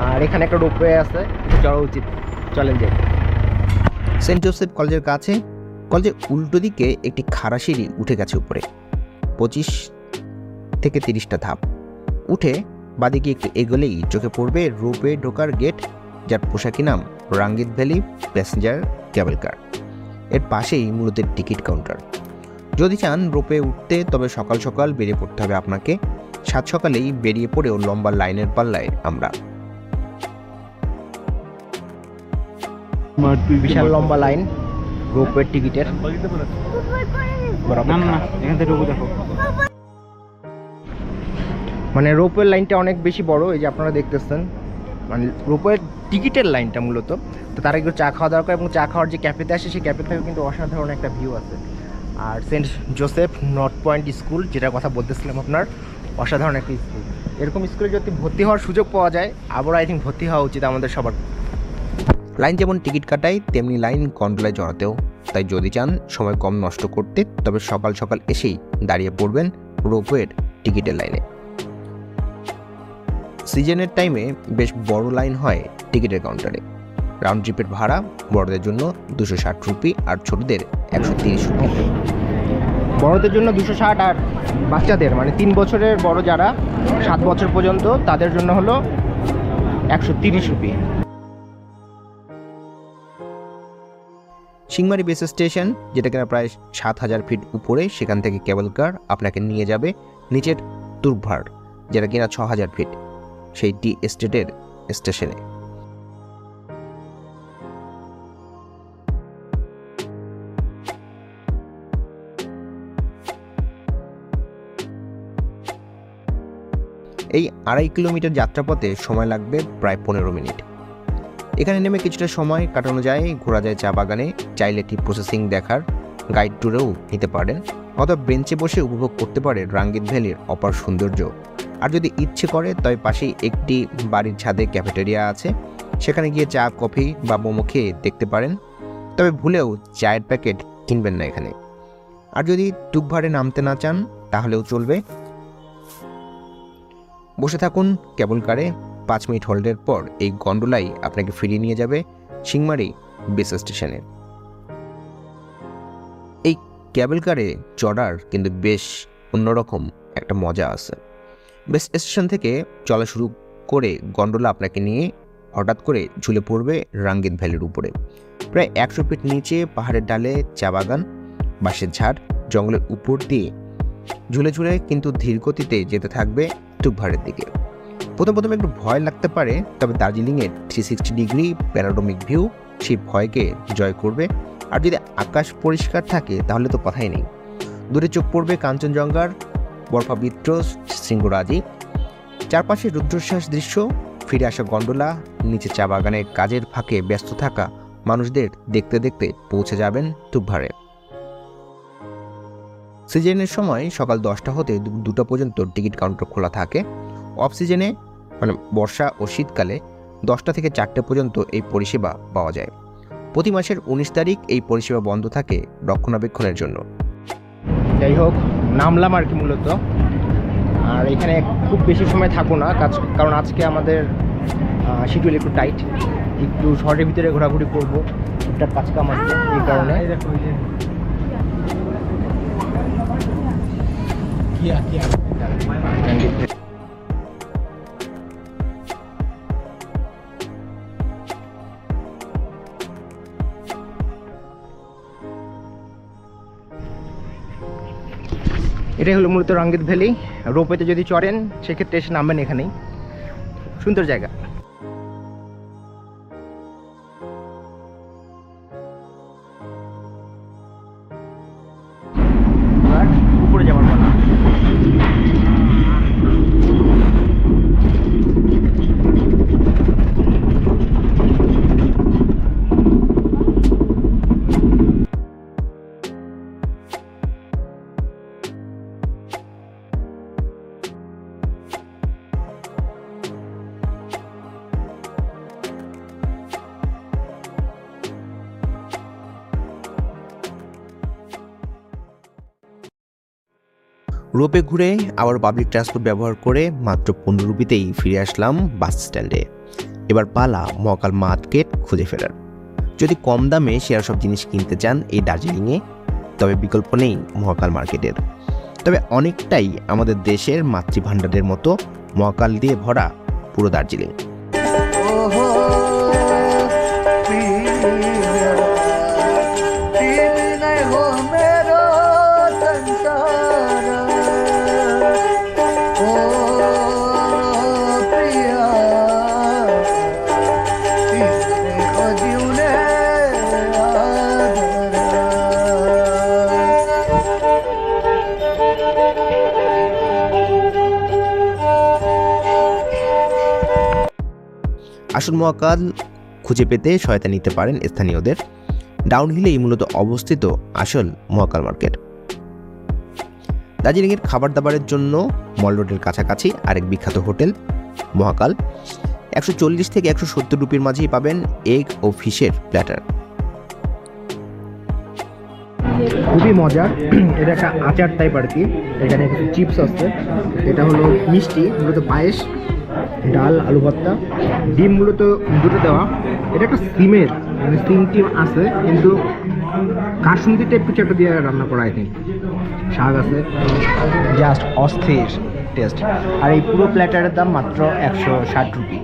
আর এখানে একটা রোপওয়ে আছে, চড়া উচিত। চলেন যাই। সেন্ট জোসেফ কলেজের কাছে। কলেজের উল্টো দিকে একটি খাড়া সিঁড়ি উঠে গেছে উপরে। 25 থেকে 30টা ধাপ। উঠে বাদিকে একটু এগোলেই চোখে পড়বে রোপওয়ে ঢোকার গেট, যার পোশাকি নাম রাঙ্গিত ভ্যালি প্যাসেঞ্জার কেবল কার। এর পাশেই মূলত টিকিট কাউন্টার। যদি চান রোপওয়ে উঠতে, তবে সকাল সকাল বেরিয়ে পড়তে হবে আপনাকে। সাত সকালেই বেরিয়ে পড়েও লম্বা লাইনের পাল্লায় আমরা। বিশাল লম্বা লাইন রোপওয়ের টিকিটের। মানে রোপওয়ের লাইনটা অনেক বেশি বড়, এই যে আপনারা দেখতেছেন, মানে রোপওয়ের টিকিটের লাইনটা মূলত। তো তার একটু চা খাওয়া দরকার, এবং চা খাওয়ার যে ক্যাফেতে আসে সেই ক্যাফে থেকেও কিন্তু অসাধারণ একটা ভিউ আছে। আর Saint Joseph North Point school, যেটার কথা বলতেছিলাম আপনার, অসাধারণ একটা স্কুল। এরকম স্কুলে যদি ভর্তি হওয়ার সুযোগ পাওয়া যায়, আবার আই থিঙ্ক ভর্তি হওয়া উচিত আমাদের সবার। লাইন যেমন টিকিট কাটায়, তেমনি লাইন গন্ডোলায় জড়াতেও। তাই যদি চান সময় কম নষ্ট করতে, তবে সকাল সকাল এসেই দাঁড়িয়ে পড়বেন রোপওয়ের টিকিটের লাইনে। সিজনের টাইমে বেশ বড় লাইন হয় টিকিটের কাউন্টারে। রাউন্ড ট্রিপের ভাড়া বড়দের জন্য 260 রুপি আর ছোটদের 130 রুপি। বড়দের জন্য 260, আর বাচ্চাদের মানে 3 বছরের বড় যারা 7 বছর পর্যন্ত, তাদের জন্য হলো 130 রুপি। সিংমারি বেস স্টেশন, যেটা কিনা প্রায় 7000 ফিট উপরে, সেখান থেকে কেবল কার আপনাকে নিয়ে যাবে নিচের তুর্কভার, যেটা কিনা 6000 ফিট, সেই টি এস্টেটের স্টেশনে। এই 2.5 কিলোমিটার যাত্রাপথে সময় লাগবে প্রায় 15 মিনিট। এখানে নেমে কিছুটা সময় কাটানো যায়, ঘোরা যায় চা বাগানে, চাইলে টি প্রসেসিং দেখার গাইড ট্যুরেও নিতে পারেন, অথবা বেঞ্চে বসে উপভোগ করতে পারেন রাঙ্গিত ভ্যালির অপার সৌন্দর্য। আর যদি ইচ্ছে করে, তবে পাশেই একটি বাড়ির ছাদে ক্যাফেটেরিয়া আছে, সেখানে গিয়ে চা, কফি বা মোমো খেয়ে দেখতে পারেন। তবে ভুলেও চায়ের প্যাকেট কিনবেন না এখানে। আর যদি তুকভারে নামতে না চান, তাহলেও চলবে। বসে থাকুন কেবল কারে, 5 মিনিট হোল্ডের পর এই গন্ডোলাই আপনাকে ফিরিয়ে নিয়ে যাবে সিংমারি বেস স্টেশনে। এই কেবল কারে চড়ার কিন্তু বেশ অন্যরকম একটা মজা আছে। বেস স্টেশন থেকে চলা শুরু করে গন্ডোলা আপনাকে নিয়ে হঠাৎ করে ঝুলে পড়বে রাঙ্গিত ভ্যালির উপরে। প্রায় 100 ফিট নিচে পাহাড়ের ডালে চা বাগান, বাঁশের ঝাড়, জঙ্গলের উপর দিয়ে ঝুলে ঝুলে কিন্তু ধীর গতিতে যেতে থাকবে তুকভারের দিকে। প্রথম একটু ভয় লাগতে পারে, তবে দার্জিলিংয়ের 360 ডিগ্রি প্যানোরামিক ভিউ সেই ভয়কে জয় করবে। আর যদি আকাশ পরিষ্কার থাকে, তাহলে তো কথাই নেই। দূরে চোখ পড়বে কাঞ্চনজঙ্ঘার বরফাবৃত শৃঙ্গরাজি, চারপাশে রুদ্রশ্বাস দৃশ্য। ফিরে আসা গন্ডোলা নিচে চা বাগানের কাজের ফাঁকে ব্যস্ত থাকা মানুষদের দেখতে দেখতে পৌঁছে যাবেন তুকভারে। সিজনের সময় সকাল 10টা হতে 2টা পর্যন্ত টিকিট কাউন্টার খোলা থাকে। অফ সিজনে মানে বর্ষা ও শীতকালে 10টা থেকে 4টে পর্যন্ত এই পরিষেবা পাওয়া যায়। প্রতি মাসের 19 তারিখ এই পরিষেবা বন্ধ থাকে রক্ষণাবেক্ষণের জন্য। যাই হোক, নামলাম আর কি মূলত। আর এখানে খুব বেশি সময় থাকবো না, কারণ আজকে আমাদের শিডিউল একটু টাইট, একটু শহরের ভিতরে ঘোরাঘুরি করবো, একটা কাজ কাম আছে, এই কারণে। এটাই হলো মূলত রাঙ্গিত ভ্যালি। রোপওয়েতে যদি চড়েন, সেক্ষেত্রে এসে নামবেন এখানেই। সুন্দর জায়গা। আর উপরে যাওয়ার পালা। রোপে ঘুরে আবার পাবলিক ট্রান্সপোর্ট ব্যবহার করে মাত্র 15 রুপিতেই ফিরে আসলাম বাস স্ট্যান্ডে। এবার পালা মহাকাল মার্কেট খুঁজে ফেরার। যদি কম দামে সেরা সব জিনিস কিনতে চান এই দার্জিলিংয়ে, তবে বিকল্প নেই মহাকাল মার্কেটের। তবে অনেকটাই আমাদের দেশের মাতৃভাণ্ডারের মতো মহাকাল দিয়ে ভরা পুরো দার্জিলিং। আসল মহাকাল খুঁজে পেতে সহায়তা নিতে পারেন স্থানীয়দের। ডাউনহিলেই মূলত অবস্থিত আসল মহাকাল মার্কেট। দার্জিলিংয়ের খাবার দাবারের জন্য মল রোডের কাছাকাছি আরেক বিখ্যাত হোটেল মহাকাল। 140 থেকে 170 রুপির মাঝেই পাবেন এগ ও ফিশের প্ল্যাটার। খুবই মজার, এটা একটা আচার টাইপ আর কি। এখানে কিছু চিপস আছে, এটা হলো মিষ্টি, মূলত পায়েস, ডাল, আলু ভর্তা, ডিম মূলত দুটো দেওয়া। এটা একটা সিমের মানে সিম টিম আছে, কিন্তু কাসুন্দি টাইপ কিছু একটা দিয়ে রান্না করা, আই থিঙ্ক। শাক আছে, জাস্ট অস্থির টেস্ট। আর এই পুরো প্ল্যাটারের দাম মাত্র 160 রুপি।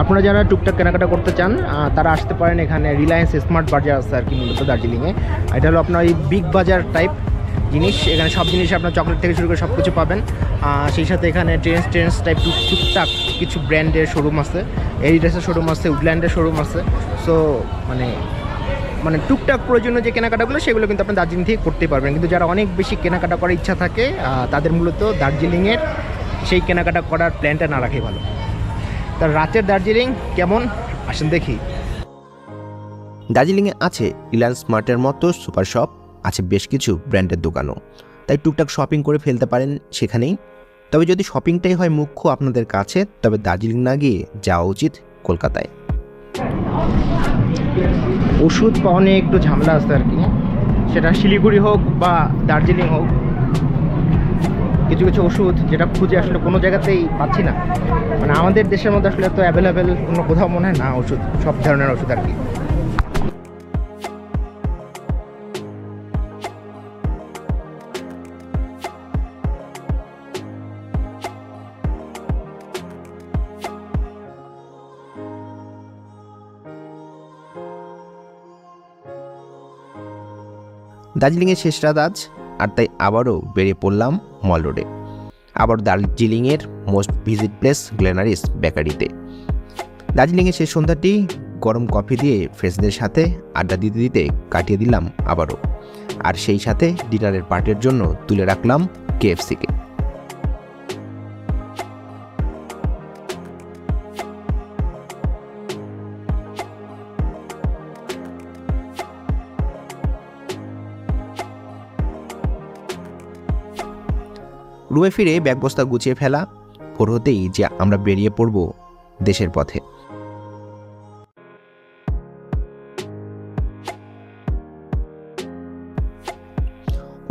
আপনারা যারা টুকটাক কেনাকাটা করতে চান তারা আসতে পারেন। এখানে রিলায়েন্স স্মার্ট বাজার আছে আর কি, মূলত দার্জিলিংয়ে। এটা হলো আপনার এই বিগ বাজার টাইপ জিনিস। এখানে সব জিনিস আপনার চকলেট থেকে শুরু করে সব কিছু পাবেন। সেই সাথে এখানে ট্রেন্ডস টাইপ টুকটাক কিছু ব্র্যান্ডের শোরুম আছে, এডিডাসের শোরুম আছে, উডল্যান্ডের শোরুম আছে। সো মানে টুকটাক প্রয়োজনীয় যে কেনাকাটাগুলো সেগুলো কিন্তু আপনি দার্জিলিং থেকে করতে পারবেন। কিন্তু যারা অনেক বেশি কেনাকাটা করার ইচ্ছা থাকে তাদের মূলত দার্জিলিংয়ের সেই কেনাকাটা করার প্ল্যানটা না রাখাই ভালো। তার রাতের দার্জিলিং কেমন আসেন দেখি। দার্জিলিংয়ে আছে রিলায়েন্স স্মার্টের মতো সুপার শপ, আছে বেশ কিছু ব্র্যান্ডের দোকানও, তাই টুকটাক শপিং করে ফেলতে পারেন সেখানেই। তবে যদি শপিংটাই হয় মুখ্য আপনাদের কাছে, তবে দার্জিলিং না গিয়ে যাওয়া উচিত কলকাতায়। ওষুধ পাওয়া নিয়ে একটু ঝামেলা আছে আর কি, সেটা শিলিগুড়ি হোক বা দার্জিলিং হোক। কিছু কিছু ওষুধ যেটা খুঁজে আসলে কোনো জায়গাতেই পাচ্ছি না, মানে আমাদের দেশের মধ্যে আসলে তো অ্যাভেলেবেল অন্য কোথাও মনে হয় না ওষুধ, সব ধরনের ওষুধ আর কি। দার্জিলিংয়ের শেষ রাত আজ, আর তাই আবারও বেরিয়ে পড়লাম মল রোডে, আবার দার্জিলিংয়ের মোস্ট ভিজিট প্লেস গ্লেনারিস বেকারিতে। দার্জিলিংয়ের শেষ সন্ধ্যাটি গরম কফি দিয়ে ফ্রেন্ডসদের সাথে আড্ডা দিতে দিতে কাটিয়ে দিলাম আবারও, আর সেই সাথে ডিনারের পার্টির জন্য তুলে রাখলাম KFC-কে। রুমে ফিরে ব্যাগ বস্তা গুছিয়ে ফেলা, ভোর হতেই যে আমরা বেরিয়ে পড়ব দেশের পথে।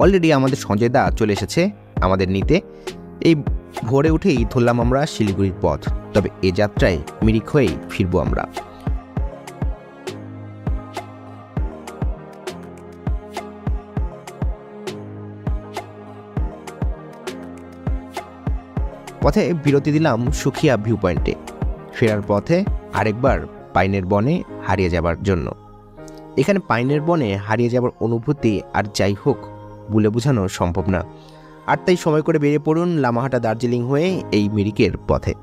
অলরেডি আমাদের সঞ্জয় দা চলে এসেছে আমাদের নিতে। এই ভোরে উঠেই ধরলাম আমরা শিলিগুড়ির পথ, তবে এ যাত্রায় মিরিক হয়েই ফিরবো আমরা। পথে বিরতি দিলাম সুখিয়া ভিউ পয়েন্টে, ফেরার পথে আরেকবার পাইনের বনে হারিয়ে যাবার জন্য। এখানে পাইনের বনে হারিয়ে যাবার অনুভূতি আর যাই হোক বলে বোঝানো সম্ভব না, আর তাই সময় করে বেরিয়ে পড়ুন লামাহাটা দার্জিলিং হয়ে এই মিরিকের পথে।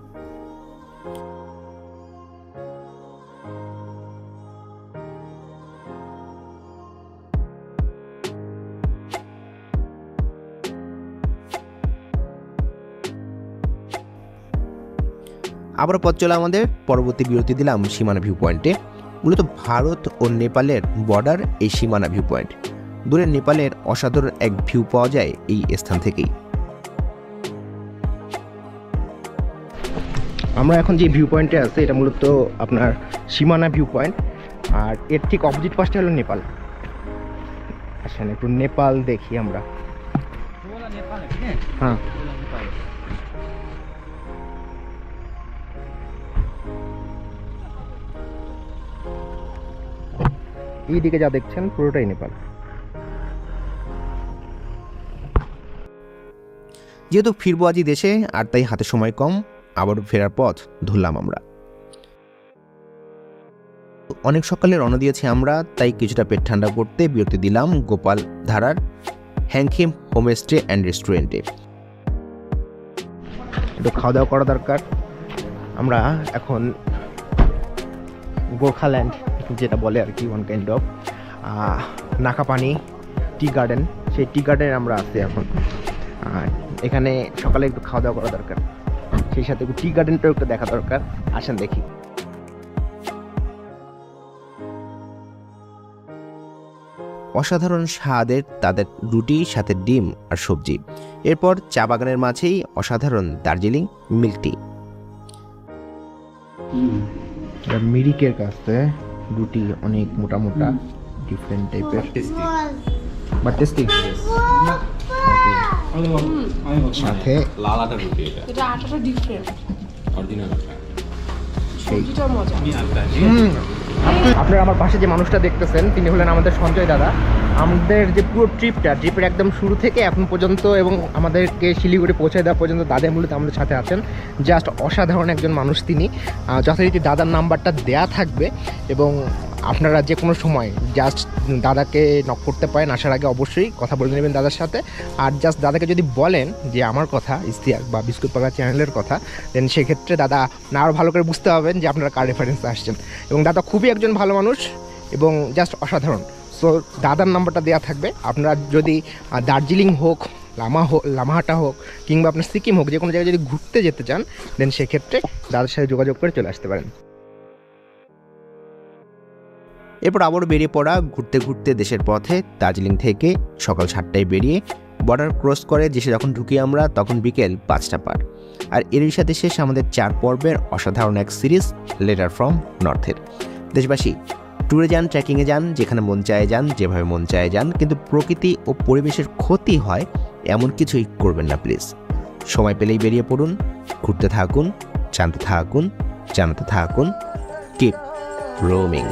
আবার পথ চলা আমাদের, পরবর্তী বিরতি দিলাম সীমানা ভিউ পয়েন্টে। মূলত ভারত ও নেপালের বর্ডার এই সীমানা ভিউ পয়েন্ট। দূরে নেপালের অসাধারণ এক ভিউ পাওয়া যায় এই স্থান থেকেই। আমরা এখন যে ভিউ পয়েন্টে আছে এটা মূলত আপনার সীমানা ভিউ পয়েন্ট, আর এর ঠিক অপোজিট পাশটা হলো নেপাল। আসেন একটু নেপাল দেখি আমরা। হ্যাঁ এই দিকে যা দেখছেন পুরোটাই নেপাল। যেহেতু ফিরবো আজই দেশে, আর তাই হাতে সময় কম, আবারও ফেরার পথ ধরলাম আমরা। অনেক সকালে রওনা দিয়েছি আমরা, তাই কিছুটা পেট ঠান্ডা করতে বিরতি দিলাম গোপাল ধারার হ্যাংখিম হোমস্টে অ্যান্ড রেস্টুরেন্টে। একটু খাওয়া দাওয়া করা দরকার। আমরা এখন গোর্খাল্যান্ড যেটা বলে আর কি, one kind of Nakapani tea garden, সেই টি গার্ডেনে আমরা আছি এখন। এখানে সকালে একটু খাওয়া দাওয়া করা দরকার, সেই সাথে একটু টি গার্ডেনটাও একটু দেখা দরকার। আসেন দেখি। অসাধারণ স্বাদের তাদের রুটি, সাথে ডিম আর সবজি। এরপর চা বাগানের মাঝেই অসাধারণ দার্জিলিং মিল্ক টি। মিরিকের কাছে রুটি অনেক মোটা মোটা, ডিফারেন্ট টাইপের, বাট টেস্টি। সাথে লাল আটা রুটি, এটা এটা আটাটা ডিফারেন্ট, অরিজিনাল আটা। সবজিটা মজা। আপনারা আমার পাশে যে মানুষটা দেখতেছেন, তিনি হলেন আমাদের সঞ্জয় দাদা। আমাদের যে পুরো ট্রিপের একদম শুরু থেকে এখন পর্যন্ত এবং আমাদেরকে শিলিগুড়ি পৌঁছে দেওয়া পর্যন্ত দাদা মূলত আমাদের সাথে আছেন। জাস্ট অসাধারণ একজন মানুষ তিনি। যথারীতি দাদার নাম্বারটা দেয়া থাকবে এবং আপনারা যে কোনো সময় জাস্ট দাদাকে নক করতে পারেন। আসার আগে অবশ্যই কথা বলে নেবেন দাদার সাথে। আর জাস্ট দাদাকে যদি বলেন যে আমার কথা ইস্তিয়াক বা বিস্কুট পাকা চ্যানেলের কথা, দেন সেক্ষেত্রে দাদা আরও ভালো করে বুঝতে পারবেন যে আপনারা কার রেফারেন্সে আসছেন। এবং দাদা খুবই একজন ভালো মানুষ এবং জাস্ট অসাধারণ। সো দাদার নাম্বারটা দেওয়া থাকবে। আপনারা যদি দার্জিলিং হোক, লামাহাটা হোক, কিংবা আপনার সিকিম হোক, যে কোনো জায়গায় যদি ঘুরতে যেতে চান, দেন সেক্ষেত্রে দাদার সাথে যোগাযোগ করে চলে আসতে পারেন। এরপর আবারও বেরিয়ে পড়া ঘুরতে ঘুরতে দেশের পথে। দার্জিলিং থেকে সকাল 7টায় বেরিয়ে বর্ডার ক্রস করে দেশে যখন ঢুকি আমরা, তখন বিকেল 5টা পার। আর এরই সাথে শেষ আমাদের 4 পর্বের অসাধারণ এক সিরিজ লেটার ফ্রম নর্থের। দেশবাসী, ট্যুরে যান, ট্রেকিংয়ে যান, যেখানে মন চায় যান, যেভাবে মন চায় যান, কিন্তু প্রকৃতি ও পরিবেশের ক্ষতি হয় এমন কিছুই করবেন না প্লিজ। সময় পেলেই বেরিয়ে পড়ুন, ঘুরতে থাকুন, জানতে থাকুন, জানাতে থাকুন। Keep roaming.